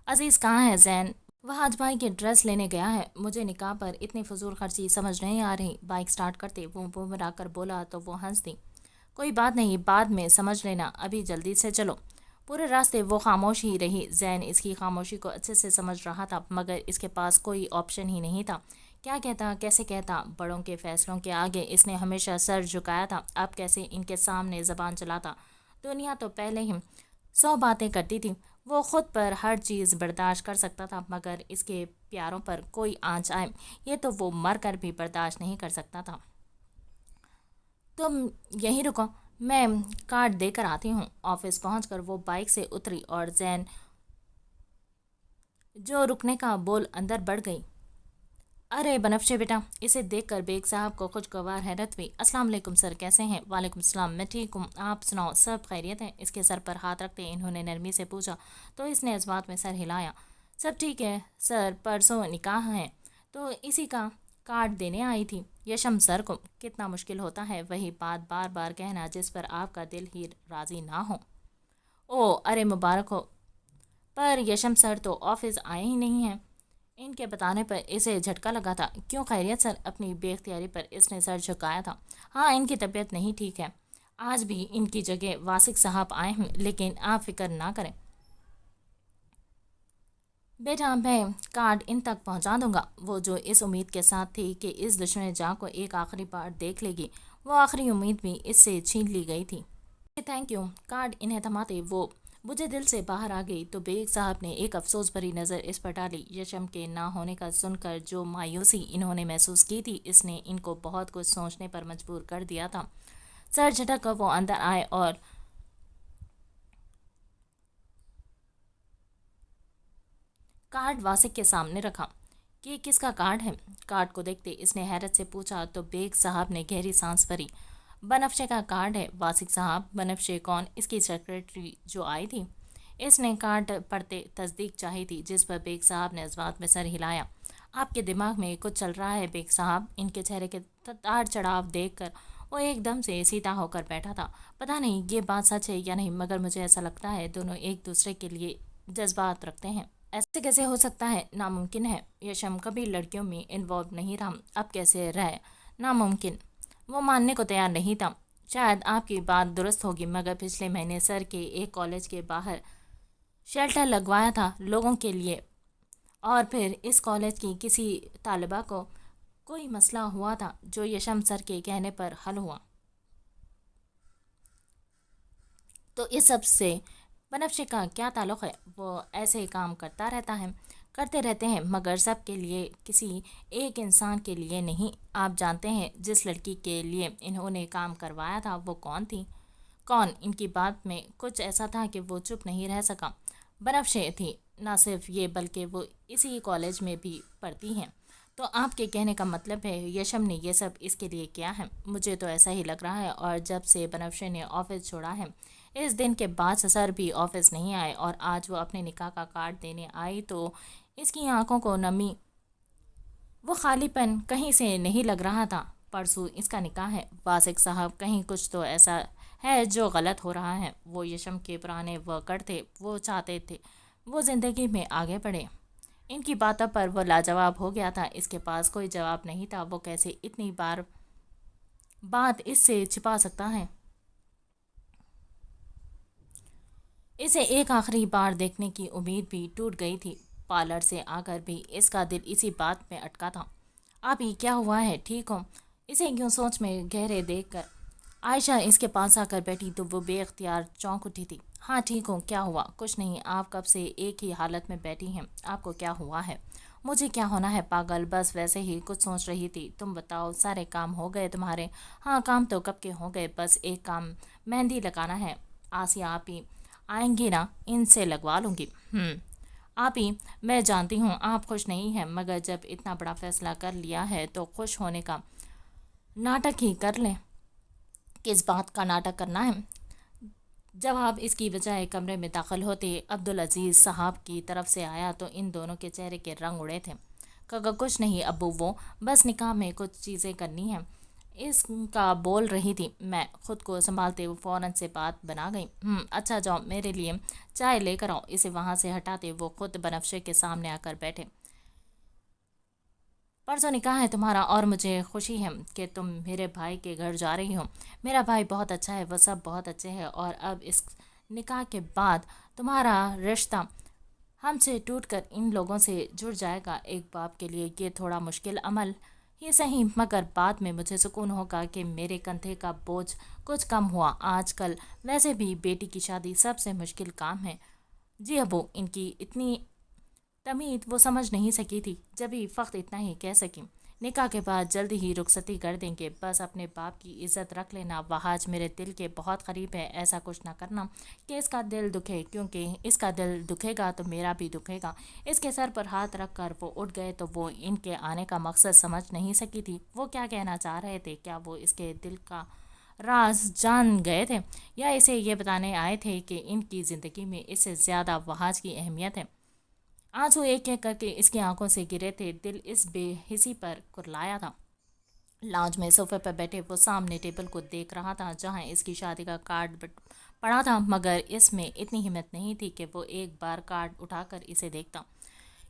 عزیز کہاں ہے زین؟ وہ آج بھائی کے ڈریس لینے گیا ہے، مجھے نکاح پر اتنی فضول خرچی سمجھ نہیں آ رہی۔ بائک سٹارٹ کرتے وہ مرا کر بولا تو وہ ہنس دی۔ کوئی بات نہیں، بعد میں سمجھ لینا، ابھی جلدی سے چلو۔ پورے راستے وہ خاموش ہی رہی۔ زین اس کی خاموشی کو اچھے سے سمجھ رہا تھا، مگر اس کے پاس کوئی آپشن ہی نہیں تھا۔ کیا کہتا، کیسے کہتا؟ بڑوں کے فیصلوں کے آگے اس نے ہمیشہ سر جھکایا تھا، اب کیسے ان کے سامنے زبان چلاتا؟ دنیا تو پہلے ہی 100 باتیں کرتی تھی۔ وہ خود پر ہر چیز برداشت کر سکتا تھا، مگر اس کے پیاروں پر کوئی آنچ آئے یہ تو وہ مر کر بھی برداشت نہیں کر سکتا تھا۔ تم یہیں رکو، میں کارڈ دے کر آتی ہوں۔ آفس پہنچ کر وہ بائک سے اتری اور زین جو رکنے کا بول اندر بڑھ گئی۔ ارے بنفشے بیٹا! اسے دیکھ کر بیگ صاحب کو خوشگوار حیرت ہوئی۔ السلام علیکم سر، کیسے ہیں؟ وعلیکم السلام، میں ٹھیک ہوں، آپ سناؤ، سب خیریت ہے؟ اس کے سر پر ہاتھ رکھتے انہوں نے نرمی سے پوچھا تو اس نے اس بات میں سر ہلایا۔ سب ٹھیک ہے سر، پرسوں نکاح ہے تو اسی کا کارڈ دینے آئی تھی یشم سر کو۔ کتنا مشکل ہوتا ہے وہی بات بار بار کہنا جس پر آپ کا دل ہی راضی نہ ہو۔ او ارے مبارک ہو، پر یشم سر تو آفس آئے ہی نہیں ہیں۔ ان کے بتانے پر اسے جھٹکا لگا تھا۔ کیوں خیریت سر؟ اپنی بے اختیاری پر اس نے سر جھکایا تھا۔ ہاں، ان کی طبیعت نہیں ٹھیک ہے، آج بھی ان کی جگہ واسق صاحب آئے ہیں، لیکن آپ فکر نہ کریں بیٹا، میں کارڈ ان تک پہنچا دوں گا۔ وہ جو اس امید کے ساتھ تھی کہ اس دشمن جاں کو ایک آخری بار دیکھ لے گی، وہ آخری امید بھی اس سے چھین لی گئی تھی۔ Thank you. کارڈ انہیں تھماتے وہ مجھے دل سے باہر آ گئی تو بیگ صاحب نے ایک افسوس بھری نظر اس پر ڈالی۔ یشم کے نہ ہونے کا سن کر جو مایوسی انہوں نے محسوس کی تھی، اس نے ان کو بہت کچھ سوچنے پر مجبور کر دیا تھا۔ سر جھٹک کر وہ اندر آئے اور کارڈ واسق کے سامنے رکھا۔ یہ کس کا کارڈ ہے؟ کارڈ کو دیکھتے اس نے حیرت سے پوچھا تو بیگ صاحب نے گہری سانس بھری۔ بنفشے کا کارڈ ہے واسق صاحب۔ بنفشے کون؟ اس کی سیکرٹری جو آئی تھی۔ اس نے کارڈ پڑھتے تصدیق چاہی تھی، جس پر بیگ صاحب نے اس بات میں سر ہلایا۔ آپ کے دماغ میں کچھ چل رہا ہے بیگ صاحب؟ ان کے چہرے کے تار چڑھاؤ دیکھ کر وہ ایک دم سے سیدھا ہو کر بیٹھا تھا۔ پتہ نہیں یہ بات سچ ہے یا نہیں، مگر مجھے ایسا لگتا ہے دونوں ایک دوسرے کے لیے جذبات رکھتے ہیں۔ ایسے کیسے ہو سکتا ہے؟ ناممکن ہے۔ یشم کبھی لڑکیوں میں انوالو نہیں رہا، اب کیسے رہے؟ ناممکن۔ وہ ماننے کو تیار نہیں تھا۔ شاید آپ کی بات درست ہوگی، مگر پچھلے مہینے سر کے ایک کالج کے باہر شیلٹر لگوایا تھا لوگوں کے لیے، اور پھر اس کالج کی کسی طالبہ کو کوئی مسئلہ ہوا تھا جو یشم سر کے کہنے پر حل ہوا۔ تو اس سب سے بنفشے کا کیا تعلق ہے؟ وہ ایسے کام کرتے رہتے ہیں، مگر سب کے لیے، کسی ایک انسان کے لیے نہیں۔ آپ جانتے ہیں جس لڑکی کے لیے انہوں نے کام کروایا تھا وہ کون تھی؟ کون؟ ان کی بات میں کچھ ایسا تھا کہ وہ چپ نہیں رہ سکا۔ بنفشے تھی؟ نہ صرف یہ بلکہ وہ اسی کالج میں بھی پڑھتی ہیں۔ تو آپ کے کہنے کا مطلب ہے یشم نے یہ سب اس کے لیے کیا ہے؟ مجھے تو ایسا ہی لگ رہا ہے، اور جب سے بنفشے نے آفس چھوڑا ہے اس دن کے بعد سے سر بھی آفس نہیں آئے، اور آج وہ اپنے نکاح کا کارڈ دینے آئی تو اس کی آنکھوں کو نمی، وہ خالی پن کہیں سے نہیں لگ رہا تھا۔ پرسوں اس کا نکاح ہے واسق صاحب، کہیں کچھ تو ایسا ہے جو غلط ہو رہا ہے۔ وہ یشم کے پرانے ورکر تھے، وہ چاہتے تھے وہ زندگی میں آگے بڑھے۔ ان کی باتوں پر وہ لاجواب ہو گیا تھا، اس کے پاس کوئی جواب نہیں تھا۔ وہ کیسے اتنی بار بات اس سے چھپا سکتا ہے؟ اسے ایک آخری بار دیکھنے کی امید بھی ٹوٹ گئی تھی۔ پارلر سے آ کر بھی اس کا دل اسی بات میں اٹکا تھا۔ آپ ہی کیا ہوا ہے، ٹھیک ہو؟ اسے یوں سوچ میں گہرے دیکھ کر عائشہ اس کے پاس آ کر بیٹھی تو وہ بے اختیار چونک اٹھی تھی۔ ہاں ٹھیک ہوں، کیا ہوا؟ کچھ نہیں، آپ کب سے ایک ہی حالت میں بیٹھی ہیں، آپ کو کیا ہوا ہے؟ مجھے کیا ہونا ہے پاگل، بس ویسے ہی کچھ سوچ رہی تھی۔ تم بتاؤ، سارے کام ہو گئے تمہارے؟ ہاں کام تو کب کے ہو گئے، بس ایک کام مہندی لگانا ہے۔ آسیہ آپ ہی آئیں گی نا، ان سے لگوا لوں گی۔ آپ ہی میں جانتی ہوں آپ خوش نہیں ہیں، مگر جب اتنا بڑا فیصلہ کر لیا ہے تو خوش ہونے کا ناٹک ہی کر لیں۔ کس بات کا ناٹک کرنا ہے؟ جواب اس کی بجائے کمرے میں داخل ہوتے عبدالعزیز صاحب کی طرف سے آیا تو ان دونوں کے چہرے کے رنگ اڑے تھے۔ کچھ نہیں ابو، وہ بس نکاح میں کچھ چیزیں کرنی ہیں، اس کا بول رہی تھی۔ میں خود کو سنبھالتے وہ فوراً سے بات بنا گئی۔ اچھا جاؤ میرے لیے چائے لے کر آؤ۔ اسے وہاں سے ہٹاتے وہ خود بنفشے کے سامنے آ کر بیٹھے۔ پرسوں نکاح ہے تمہارا، اور مجھے خوشی ہے کہ تم میرے بھائی کے گھر جا رہی ہو۔ میرا بھائی بہت اچھا ہے، وہ سب بہت اچھے ہیں، اور اب اس نکاح کے بعد تمہارا رشتہ ہم سے ٹوٹ کر ان لوگوں سے جڑ جائے گا۔ ایک باپ کے لیے یہ تھوڑا مشکل عمل ہی صحیح، مگر بعد میں مجھے سکون ہوگا کہ میرے کندھے کا بوجھ کچھ کم ہوا۔ آج کل ویسے بھی بیٹی کی شادی سب سے مشکل کام ہے۔ جی ابو، ان کی اتنی تمید وہ سمجھ نہیں سکی تھی، جبھی فقط اتنا ہی کہہ سکی، نکاح کے بعد جلدی ہی رخصتی کر دیں گے، بس اپنے باپ کی عزت رکھ لینا۔ وہاج میرے دل کے بہت قریب ہے، ایسا کچھ نہ کرنا کہ اس کا دل دکھے، کیونکہ اس کا دل دکھے گا تو میرا بھی دکھے گا۔ اس کے سر پر ہاتھ رکھ کر وہ اٹھ گئے تو وہ ان کے آنے کا مقصد سمجھ نہیں سکی تھی۔ وہ کیا کہنا چاہ رہے تھے؟ کیا وہ اس کے دل کا راز جان گئے تھے، یا اسے یہ بتانے آئے تھے کہ ان کی زندگی میں اس سے زیادہ وہاج کی اہمیت ہے؟ آنسو ایک ایک کر کے اس کی آنکھوں سے گرے تھے، دل اس بے حسی پر کرلایا تھا۔ لاؤنج میں صوفے پر بیٹھے وہ سامنے ٹیبل کو دیکھ رہا تھا جہاں اس کی شادی کا کارڈ پڑا تھا، مگر اس میں اتنی ہمت نہیں تھی کہ وہ ایک بار کارڈ اٹھا کر اسے دیکھتا۔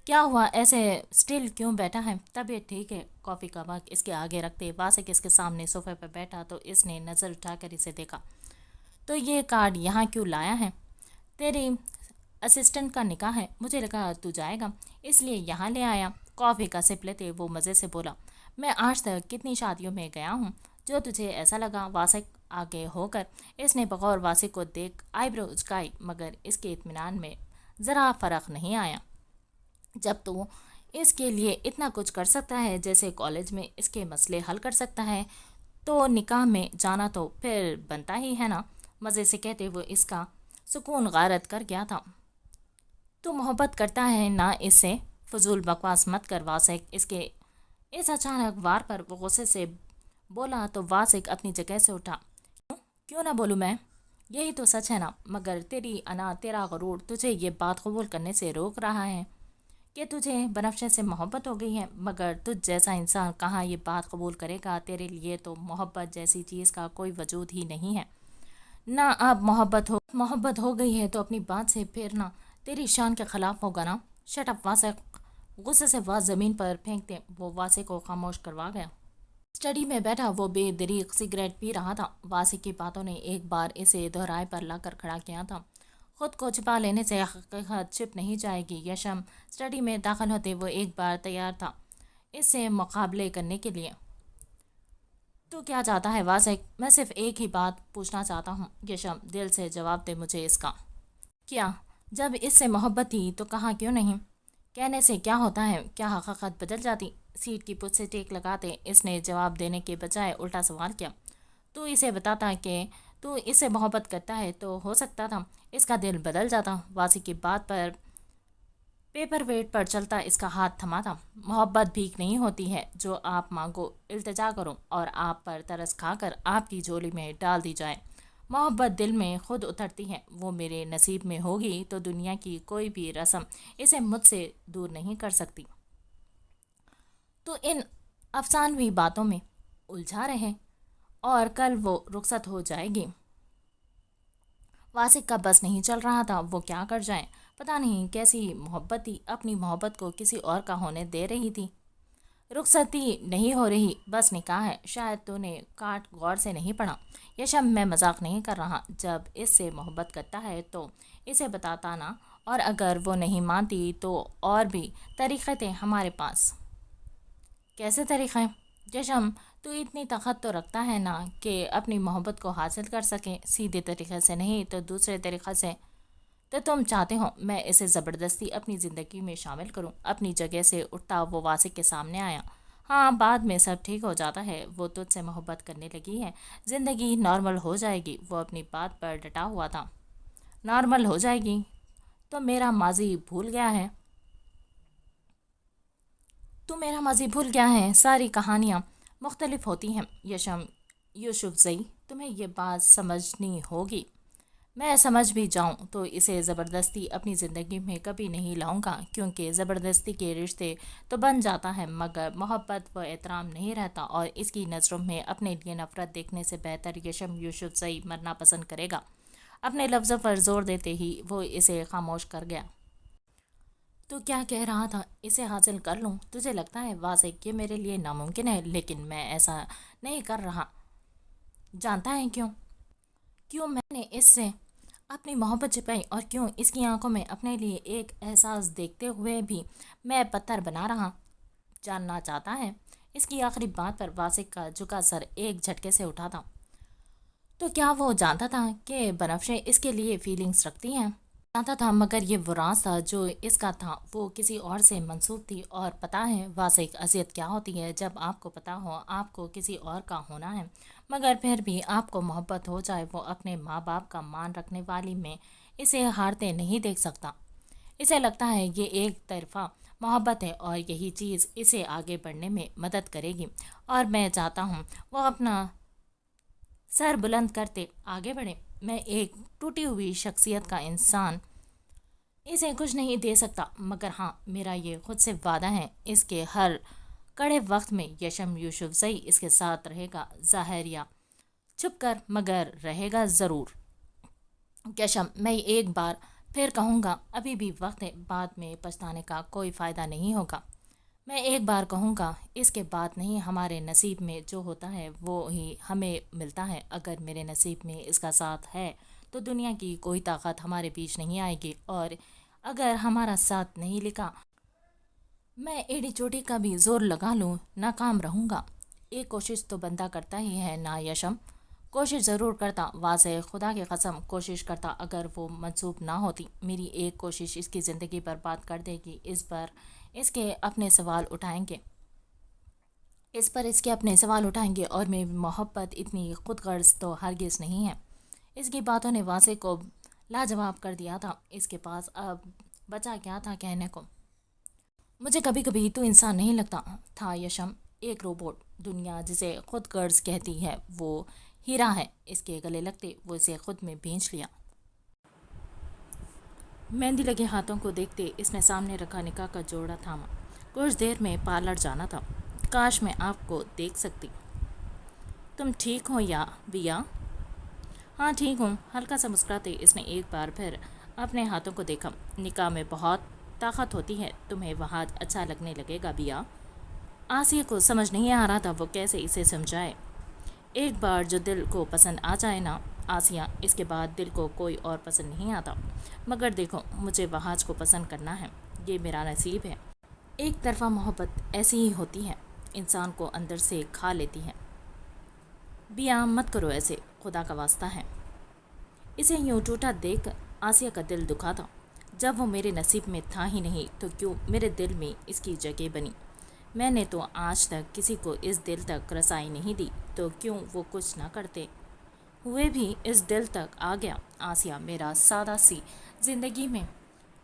کیا ہوا، ایسے سٹل کیوں بیٹھا ہے؟ طبیعت ٹھیک ہے؟ کافی کا مگ اس کے آگے رکھتے واسق اس کے سامنے صوفے پر بیٹھا تو اس نے نظر اٹھا کر اسے دیکھا۔ تو یہ کارڈ یہاں کیوں لایا ہے؟ تیری اسسٹنٹ کا نکاح ہے، مجھے لگا تو جائے گا، اس لیے یہاں لے آیا۔ کافی کا سپ لیتے وہ مزے سے بولا، میں آج تک کتنی شادیوں میں گیا ہوں، جو تجھے ایسا لگا؟ واسق آگے ہو کر اس نے بغور واسق کو دیکھ آئی برو اچکائی، مگر اس کے اطمینان میں ذرا فرق نہیں آیا۔ جب تو اس کے لیے اتنا کچھ کر سکتا ہے، جیسے کالج میں اس کے مسئلے حل کر سکتا ہے، تو نکاح میں جانا تو پھر بنتا ہی ہے نا؟ مزے سے کہتے وہ اس کا سکون غارت کر گیا تھا۔ تو محبت کرتا ہے نا اس سے؟ فضول بکواس مت کر واسق، اس کے اس اچانک وار پر وہ غصے سے بولا تو واسق اپنی جگہ سے اٹھا۔ کیوں نہ بولوں میں؟ یہی تو سچ ہے نا، مگر تیری انا، تیرا غرور تجھے یہ بات قبول کرنے سے روک رہا ہے کہ تجھے بنفشے سے محبت ہو گئی ہے، مگر تجھ جیسا انسان کہاں یہ بات قبول کرے گا؟ تیرے لیے تو محبت جیسی چیز کا کوئی وجود ہی نہیں ہے۔ نہ اب محبت ہو گئی ہے تو اپنی بات سے پھرنا تیری شان کے خلاف ہوگا نا؟ شٹ اپ واسق، غصے سے بات زمین پر پھینکتے وہ واسق کو خاموش کروا گیا۔ اسٹڈی میں بیٹھا وہ بے دریغ سگریٹ پی رہا تھا۔ واسق کی باتوں نے ایک بار اسے دہرائے پر لا کر کھڑا کیا تھا۔ خود کو چھپا لینے سے حقیقت چھپ نہیں جائے گی۔ یشم اسٹڈی میں داخل ہوتے وہ ایک بار تیار تھا اس سے مقابلے کرنے کے لیے۔ تو کیا چاہتا ہے واسق؟ میں صرف ایک ہی بات پوچھنا چاہتا ہوں۔ یشم دل سے جواب دے مجھے اس کا کیا؟ جب اس سے محبت تھی تو کہا کیوں نہیں؟ کہنے سے کیا ہوتا ہے؟ کیا حقیقت بدل جاتی؟ سیٹ کی پشت سے ٹیک لگاتے اس نے جواب دینے کے بجائے الٹا سوال کیا۔ تو اسے بتاتا کہ تو اس سے محبت کرتا ہے تو ہو سکتا تھا اس کا دل بدل جاتا۔ واسق کی بات پر پیپر ویٹ پر چلتا اس کا ہاتھ تھما تھا۔ محبت بھیک نہیں ہوتی ہے جو آپ مانگو، التجا کرو اور آپ پر ترس کھا کر آپ کی جھولی میں ڈال دی جائے۔ محبت دل میں خود اترتی ہے، وہ میرے نصیب میں ہوگی تو دنیا کی کوئی بھی رسم اسے مجھ سے دور نہیں کر سکتی۔ تو ان افسانوی باتوں میں الجھا رہے اور کل وہ رخصت ہو جائے گی۔ واسق کا بس نہیں چل رہا تھا، وہ کیا کر جائے، پتہ نہیں کیسی محبت تھی، اپنی محبت کو کسی اور کا ہونے دے رہی تھی۔ رخصتی نہیں ہو رہی، بس نکاح ہے، شاید تو نے کاٹ غور سے نہیں پڑھا۔ یشم، میں مذاق نہیں کر رہا، جب اس سے محبت کرتا ہے تو اسے بتاتا نا، اور اگر وہ نہیں مانتی تو اور بھی طریقے تھے ہمارے پاس۔ کیسے طریقے؟ یشم، تو اتنی طاقت تو رکھتا ہے نا کہ اپنی محبت کو حاصل کر سکے، سیدھے طریقے سے نہیں تو دوسرے طریقے سے۔ تو تم چاہتے ہو میں اسے زبردستی اپنی زندگی میں شامل کروں؟ اپنی جگہ سے اٹھتا وہ واسق کے سامنے آیا۔ ہاں، بعد میں سب ٹھیک ہو جاتا ہے، وہ تجھ سے محبت کرنے لگی ہے، زندگی نارمل ہو جائے گی۔ وہ اپنی بات پر ڈٹا ہوا تھا۔ نارمل ہو جائے گی؟ تو میرا ماضی بھول گیا ہے؟ ساری کہانیاں مختلف ہوتی ہیں یشم یوسفزئی، تمہیں یہ بات سمجھنی ہوگی۔ میں سمجھ بھی جاؤں تو اسے زبردستی اپنی زندگی میں کبھی نہیں لاؤں گا، کیونکہ زبردستی کے رشتے تو بن جاتا ہے مگر محبت و احترام نہیں رہتا، اور اس کی نظروں میں اپنے لیے نفرت دیکھنے سے بہتر یشم یوسفزئی مرنا پسند کرے گا۔ اپنے لفظوں پر زور دیتے ہی وہ اسے خاموش کر گیا۔ تو کیا کہہ رہا تھا؟ اسے حاصل کر لوں؟ تجھے لگتا ہے واسق یہ میرے لیے ناممکن ہے، لیکن میں ایسا نہیں کر رہا۔ جانتا ہے کیوں میں نے اس سے اپنی محبت چھپائی، اور کیوں اس کی آنکھوں میں اپنے لیے ایک احساس دیکھتے ہوئے بھی میں پتھر بنا رہا؟ جاننا چاہتا ہے؟ اس کی آخری بات پر واسق کا جھکا سر ایک جھٹکے سے اٹھا تھا۔ تو کیا وہ جانتا تھا کہ بنفشے اس کے لیے فیلنگز رکھتی ہیں؟ جانتا تھا، مگر یہ وہ راز تھا جو اس کا تھا، وہ کسی اور سے منسوب تھی۔ اور پتہ ہے واسق، اذیت کیا ہوتی ہے جب آپ کو پتہ ہو آپ کو کسی اور کا ہونا ہے، مگر پھر بھی آپ کو محبت ہو جائے۔ وہ اپنے ماں باپ کا مان رکھنے والی میں اسے ہارتے نہیں دیکھ سکتا۔ اسے لگتا ہے یہ ایک طرفہ محبت ہے اور یہی چیز اسے آگے بڑھنے میں مدد کرے گی، اور میں چاہتا ہوں وہ اپنا سر بلند کرتے آگے بڑھے۔ میں ایک ٹوٹی ہوئی شخصیت کا انسان اسے کچھ نہیں دے سکتا، مگر ہاں، میرا یہ خود سے وعدہ ہے، اس کے ہر کڑے وقت میں یشم یوسفزئی اس کے ساتھ رہے گا، ظاہر یا چھپ کر، مگر رہے گا ضرور۔ یشم، میں ایک بار پھر کہوں گا، ابھی بھی وقت ہے، بعد میں پچھتانے کا کوئی فائدہ نہیں ہوگا۔ میں ایک بار کہوں گا، اس کے بعد نہیں، ہمارے نصیب میں جو ہوتا ہے وہ ہی ہمیں ملتا ہے۔ اگر میرے نصیب میں اس کا ساتھ ہے تو دنیا کی کوئی طاقت ہمارے بیچ نہیں آئے گی، اور اگر ہمارا ساتھ نہیں لکھا، میں ایڑی چوٹی کا بھی زور لگا لوں، ناکام رہوں گا۔ ایک کوشش تو بندہ کرتا ہی ہے نا یشم؟ کوشش ضرور کرتا واسق، خدا کی قسم کوشش کرتا۔ اگر وہ منسوب نہ ہوتی، میری ایک کوشش اس کی زندگی برباد کر دے گی۔ اس پر اس کے اپنے سوال اٹھائیں گے، اور میری محبت اتنی خود غرض تو ہرگز نہیں ہے۔ اس کی باتوں نے واسق کو لاجواب کر دیا تھا۔ اس کے پاس اب بچا کیا تھا کہنے کو؟ مجھے کبھی کبھی تو انسان نہیں لگتا تھا یشم، ایک روبوٹ۔ دنیا جسے خود غرض کہتی ہے وہ ہیرا ہے، اس کے گلے لگتے وہ اسے خود میں بھینچ لیا۔ مہندی لگے ہاتھوں کو دیکھتے اس نے سامنے رکھا نکاح کا جوڑا تھاما۔ کچھ دیر میں پارلر جانا تھا، کاش میں آپ کو دیکھ سکتی۔ تم ٹھیک ہو یا بیا؟ ہاں ٹھیک ہوں، ہلکا سا مسکراتے اس نے ایک بار پھر اپنے ہاتھوں کو دیکھا۔ نکاح میں بہت طاقت ہوتی ہے، تمہیں وہاں اچھا لگنے لگے گا بیا۔ آسیہ کو سمجھ نہیں آ رہا تھا وہ کیسے اسے سمجھائے۔ ایک بار جو دل کو پسند آ جائے نا آسیہ، اس کے بعد دل کو کوئی اور پسند نہیں آتا۔ مگر دیکھو، مجھے وہاج کو پسند کرنا ہے، یہ میرا نصیب ہے۔ ایک طرفہ محبت ایسی ہی ہوتی ہے، انسان کو اندر سے کھا لیتی ہے۔ بیا مت کرو ایسے، خدا کا واسطہ ہے۔ اسے یوں ٹوٹا دیکھ آسیہ کا دل دکھا تھا۔ جب وہ میرے نصیب میں تھا ہی نہیں تو کیوں میرے دل میں اس کی جگہ بنی؟ میں نے تو آج تک کسی کو اس دل تک رسائی نہیں دی، تو کیوں وہ کچھ نہ کرتے ہوئے بھی اس دل تک آ گیا۔ آسیہ، میرا سادہ سی زندگی میں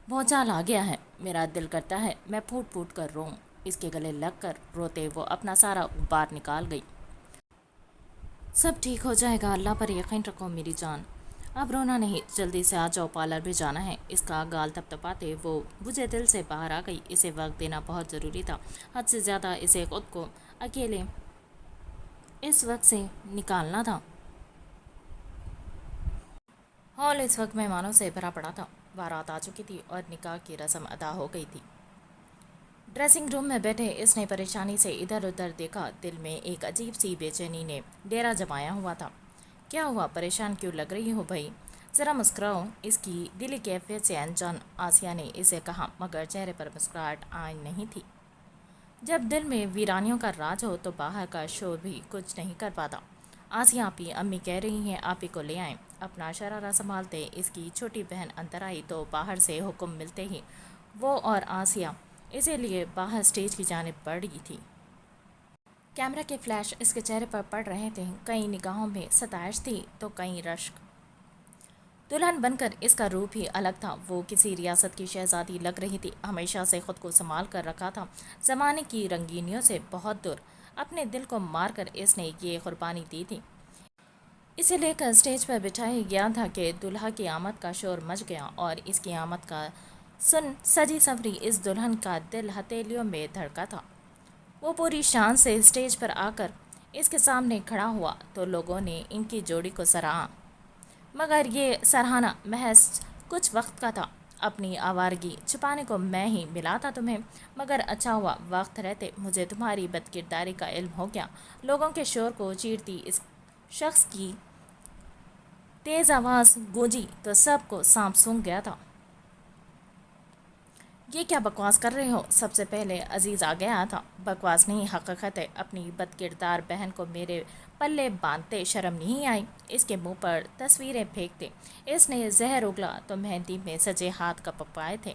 بھونچال آ گیا ہے۔ میرا دل کرتا ہے میں پھوٹ پھوٹ کر روں۔ اس کے گلے لگ کر روتے وہ اپنا سارا غبار نکال گئی۔ سب ٹھیک ہو جائے گا، اللہ پر یقین رکھو میری جان، اب رونا نہیں، جلدی سے آ جاؤ، پارلر بھی جانا ہے۔ اس کا گال تپتپاتے وہ بجھے دل سے باہر آ گئی۔ اسے وقت دینا بہت ضروری تھا، حد سے زیادہ اسے خود کو اکیلے اس وقت سے نکالنا تھا۔ ہال اس وقت مہمانوں سے بھرا پڑا تھا، بارات آ چکی تھی اور نکاح کی رسم ادا ہو گئی تھی۔ ڈریسنگ روم میں بیٹھے اس نے پریشانی سے ادھر ادھر دیکھا، دل میں ایک عجیب سی بے چینی نے ڈیرا جمایا ہوا تھا۔ کیا ہوا، پریشان کیوں لگ رہی ہو بھائی؟ ذرا مسکراؤ، اس کی دلی کیفیت سے انجان آسیہ نے اسے کہا، مگر چہرے پر مسکراہٹ عائن نہیں تھی۔ جب دل میں ویرانیوں کا راج ہو تو باہر کا شور بھی کچھ نہیں کر پاتا۔ آسیہ آپی، امی کہہ رہی ہیں آپی کو لے آئیں۔ اپنا شرارہ سنبھالتے اس کی چھوٹی بہن اندر آئی تو باہر سے حکم ملتے ہی وہ اور آسیہ اسی لیے باہر سٹیج کی جانب بڑھ گئی تھی۔ کیمرہ کے فلیش اس کے چہرے پر پڑ رہے تھے، کئی نگاہوں میں ستائش تھی تو کئی رشک۔ دلہن بن کر اس کا روپ ہی الگ تھا، وہ کسی ریاست کی شہزادی لگ رہی تھی۔ ہمیشہ سے خود کو سنبھال کر رکھا تھا، زمانے کی رنگینیوں سے بہت دور، اپنے دل کو مار کر اس نے یہ قربانی دی تھی۔ اسے لے کر سٹیج پر بٹھایا گیا تھا کہ دلہا کی آمد کا شور مچ گیا اور اس کی آمد کا سن سجی سنوری اس دلہن کا دل ہتھیلیوں میں دھڑکا تھا۔ وہ پوری شان سے سٹیج پر آ کر اس کے سامنے کھڑا ہوا تو لوگوں نے ان کی جوڑی کو سراہا، مگر یہ سراہنا محض کچھ وقت کا تھا۔ اپنی آوارگی چھپانے کو میں ہی ملا تھا تمہیں، مگر اچھا ہوا وقت رہتے مجھے تمہاری بد کرداری کا علم ہو گیا۔ لوگوں کے شور کو چیرتی اس شخص کی تیز آواز گونجی تو سب کو سانپ سونگھ گیا تھا۔ یہ کیا بکواس کر رہے ہو؟ سب سے پہلے عزیز آ گیا تھا۔ بکواس نہیں، حقیقت ہے، اپنی بد کردار بہن کو میرے پلے باندھتے شرم نہیں آئی؟ اس کے منہ پر تصویریں پھینکتے اس نے زہر اگلا تو مہندی میں سجے ہاتھ کپ پائے تھے۔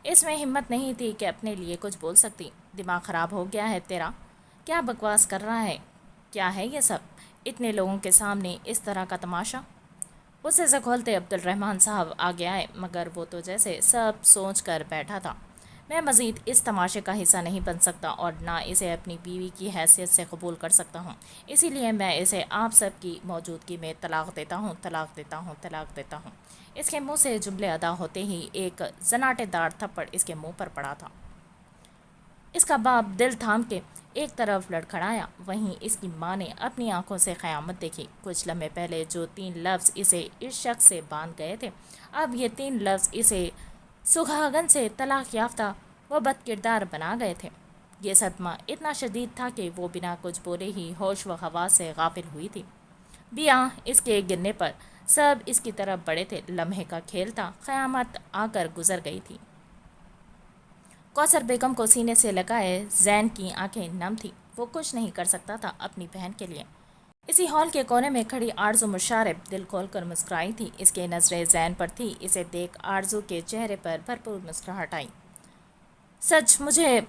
اس میں ہمت نہیں تھی کہ اپنے لیے کچھ بول سکتی۔ دماغ خراب ہو گیا ہے تیرا؟ کیا بکواس کر رہا ہے؟ کیا ہے یہ سب؟ اتنے لوگوں کے سامنے اس طرح کا تماشا؟ اسے کھولتے عبد الرحمن صاحب آگے آئے، مگر وہ تو جیسے سب سوچ کر بیٹھا تھا، میں مزید اس تماشے کا حصہ نہیں بن سکتا اور نہ اسے اپنی بیوی کی حیثیت سے قبول کر سکتا ہوں، اسی لیے میں اسے آپ سب کی موجودگی میں طلاق دیتا ہوں، طلاق دیتا ہوں، طلاق دیتا ہوں۔ اس کے منہ سے جملے ادا ہوتے ہی ایک زناٹے دار تھپڑ اس کے منہ پر پڑا تھا۔ اس کا باپ دل تھام کے ایک طرف لڑکھڑایا، وہیں اس کی ماں نے اپنی آنکھوں سے قیامت دیکھی۔ کچھ لمحے پہلے جو 3 لفظ اسے اس شخص سے باندھ گئے تھے، اب یہ 3 لفظ اسے سکھاگن سے طلاق یافتہ و بد کردار بنا گئے تھے۔ یہ صدمہ اتنا شدید تھا کہ وہ بنا کچھ بولے ہی ہوش و حواس سے غافل ہوئی تھی۔ بیاں اس کے گرنے پر سب اس کی طرف بڑے تھے، لمحے کا کھیل تھا، قیامت آ کر گزر گئی تھی۔ کوثر بیگم کو سینے سے لگائے زین کی آنکھیں نم تھیں، وہ کچھ نہیں کر سکتا تھا اپنی بہن کے لیے۔ اسی ہال کے کونے میں کھڑی آرزو مشارف دل کھول کر مسکرائی تھی، اس کے نظریں زین پر تھی، اسے دیکھ آرزو کے چہرے پر بھرپور مسکراہٹ آئی۔ سچ مجھے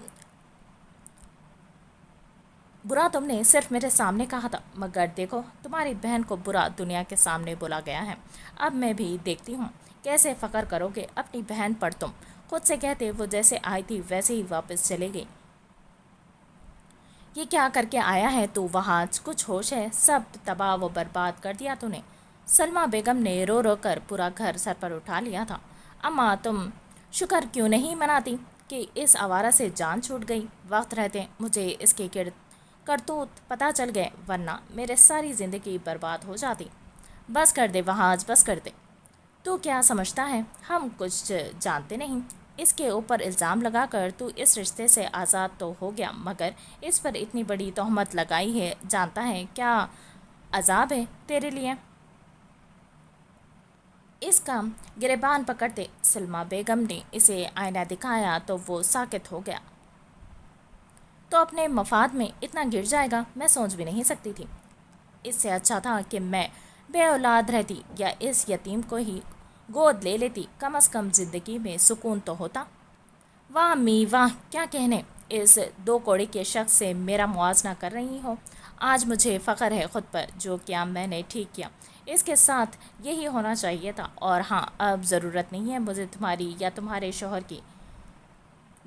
برا تم نے صرف میرے سامنے کہا تھا، مگر دیکھو تمہاری بہن کو برا دنیا کے سامنے بولا گیا ہے، اب میں بھی دیکھتی ہوں کیسے فخر کرو گے اپنی بہن پر تم۔ خود سے کہتے وہ جیسے آئی تھی ویسے ہی واپس چلے گئی۔ یہ کیا کر کے آیا ہے تو وہاں کچھ ہوش ہے؟ سب تباہ و برباد کر دیا تو نے۔ سلمیٰ بیگم نے رو رو کر پورا گھر سر پر اٹھا لیا تھا۔ اماں تم شکر کیوں نہیں مناتی کہ اس آوارہ سے جان چھوٹ گئی؟ وقت رہتے مجھے اس کے کرتوت پتہ چل گئے، ورنہ میرے ساری زندگی برباد ہو جاتی۔ بس کر دے وہاں، آج بس کر دے۔ تو کیا سمجھتا ہے ہم کچھ جانتے نہیں؟ اس کے اوپر الزام لگا کر تو اس رشتے سے آزاد تو ہو گیا، مگر اس پر اتنی بڑی تہمت لگائی ہے، جانتا ہے کیا عذاب ہے تیرے لیے؟ اس کا گریبان پکڑتے سلمیٰ بیگم نے اسے آئینہ دکھایا تو وہ ساکت ہو گیا۔ تو اپنے مفاد میں اتنا گر جائے گا میں سوچ بھی نہیں سکتی تھی۔ اس سے اچھا تھا کہ میں بے اولاد رہتی یا اس یتیم کو ہی گود لے لیتی، کم از کم زندگی میں سکون تو ہوتا۔ واہ امی واہ، کیا کہنے، اس 2 کوڑی کے شخص سے میرا موازنہ کر رہی ہو۔ آج مجھے فخر ہے خود پر، جو کیا میں نے ٹھیک کیا، اس کے ساتھ یہی ہونا چاہیے تھا۔ اور ہاں، اب ضرورت نہیں ہے مجھے تمہاری یا تمہارے شوہر کی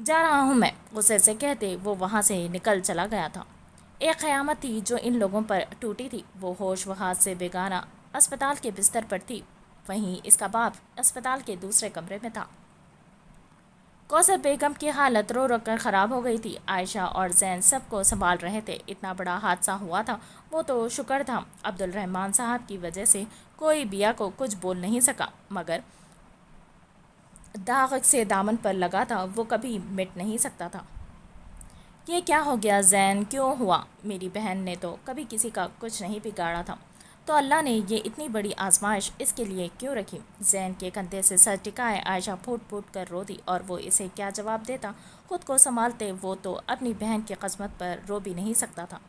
جا رہا ہوں میں، غصے سے کہتے وہ وہاں سے نکل چلا گیا تھا۔ ایک قیامت تھی جو ان لوگوں پر ٹوٹی تھی۔ وہ ہوش و حواس سے بیگانہ اسپتال کے بستر پر تھی، وہیں اس کا باپ اسپتال کے دوسرے کمرے میں تھا۔ کوثر بیگم کی حالت رو رو کر خراب ہو گئی تھی۔ عائشہ اور زین سب کو سنبھال رہے تھے۔ اتنا بڑا حادثہ ہوا تھا، وہ تو شکر تھا عبدالرحمن صاحب کی وجہ سے کوئی بیا کو کچھ بول نہیں سکا، مگر داغ سے دامن پر لگا تھا، وہ کبھی مٹ نہیں سکتا تھا۔ یہ کیا ہو گیا زین، کیوں ہوا؟ میری بہن نے تو کبھی کسی کا کچھ نہیں بگاڑا تھا، تو اللہ نے یہ اتنی بڑی آزمائش اس کے لیے کیوں رکھی؟ زین کے کندھے سے سر ٹکائے عائشہ پھوٹ پھوٹ کر رو دی، اور وہ اسے کیا جواب دیتا؟ خود کو سنبھالتے وہ تو اپنی بہن کی قسمت پر رو بھی نہیں سکتا تھا۔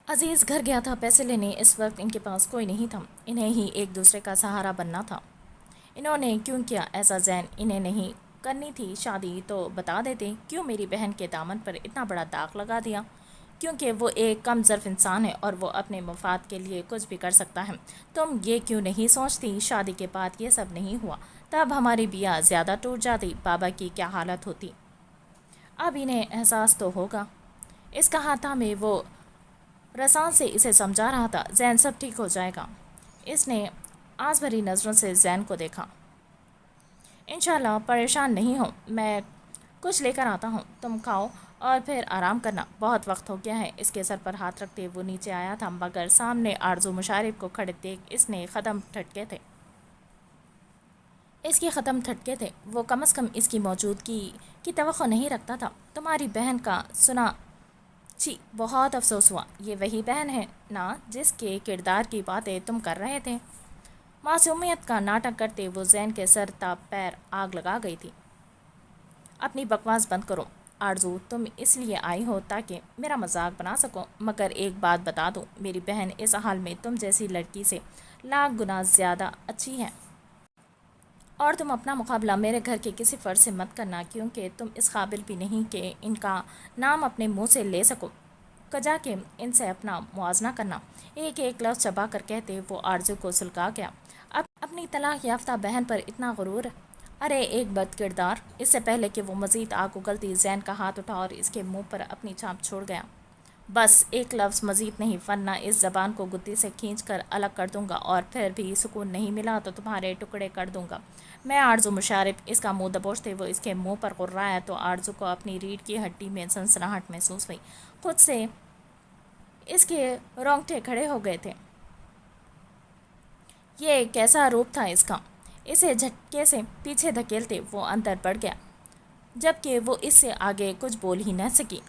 عزیز گھر گیا تھا پیسے لینے، اس وقت ان کے پاس کوئی نہیں تھا، انہیں ہی ایک دوسرے کا سہارا بننا تھا۔ انہوں نے کیوں کیا ایسا زین؟ انہیں نہیں کرنی تھی شادی تو بتا دیتے، کیوں میری بہن کے دامن پر اتنا بڑا داغ لگا دیا؟ کیونکہ وہ ایک کم ظرف انسان ہے اور وہ اپنے مفاد کے لیے کچھ بھی کر سکتا ہے۔ تم یہ کیوں نہیں سوچتی شادی کے بعد یہ سب نہیں ہوا، تب ہماری بیا زیادہ ٹوٹ جاتی، بابا کی کیا حالت ہوتی؟ اب انہیں احساس تو ہوگا۔ اس کا ہاتھ میں وہ رسان سے اسے سمجھا رہا تھا، زین سب ٹھیک ہو جائے گا۔ اس نے آس بھری نظروں سے زین کو دیکھا۔ انشاءاللہ، پریشان نہیں ہو، میں کچھ لے کر آتا ہوں، تم کھاؤ اور پھر آرام کرنا، بہت وقت ہو گیا ہے۔ اس کے سر پر ہاتھ رکھتے وہ نیچے آیا تھا، مگر سامنے آرزو مشارف کو کھڑے دیکھ اس نے قدم ٹھٹکے تھے۔ وہ کم از کم اس کی موجودگی کی توقع نہیں رکھتا تھا۔ تمہاری بہن کا سنا، چھی، بہت افسوس ہوا۔ یہ وہی بہن ہے نا جس کے کردار کی باتیں تم کر رہے تھے؟ معصومیت کا ناٹک کرتے وہ زین کے سر تا پیر آگ لگا گئی تھی۔ اپنی بکواس بند کرو آرزو، تم اس لیے آئی ہو تاکہ میرا مذاق بنا سکو، مگر ایک بات بتا دوں، میری بہن اس حال میں تم جیسی لڑکی سے لاکھ گنا زیادہ اچھی ہے، اور تم اپنا مقابلہ میرے گھر کے کسی فرد سے مت کرنا، کیونکہ تم اس قابل بھی نہیں کہ ان کا نام اپنے منہ سے لے سکو، کجا کہ ان سے اپنا موازنہ کرنا۔ ایک ایک لفظ چبا کر کہتے وہ آرزو کو سلگا گیا۔ اب اپنی طلاق یافتہ بہن پر اتنا غرور؟ ارے ایک بد کردار! اس سے پہلے کہ وہ مزید آگ اگلتی، زین کا ہاتھ اٹھا اور اس کے منہ پر اپنی چھاپ چھوڑ گیا۔ بس ایک لفظ مزید نہیں، ورنہ اس زبان کو گدی سے کھینچ کر الگ کر دوں گا، اور پھر بھی سکون نہیں ملا تو تمہارے ٹکڑے کر دوں گا میں۔ آرزو مشارف! اس کا منہ دبوچتے وہ اس کے منہ پر غرایا تو آرزو کو اپنی ریڑھ کی ہڈی میں سنسناہٹ محسوس ہوئی، خود سے اس کے رونگٹے کھڑے ہو گئے تھے۔ یہ کیسا روپ تھا اس کا! اسے جھٹکے سے پیچھے دھکیلتے وہ اندر بڑھ گیا، جبکہ وہ اس سے آگے کچھ بول ہی نہ سکی۔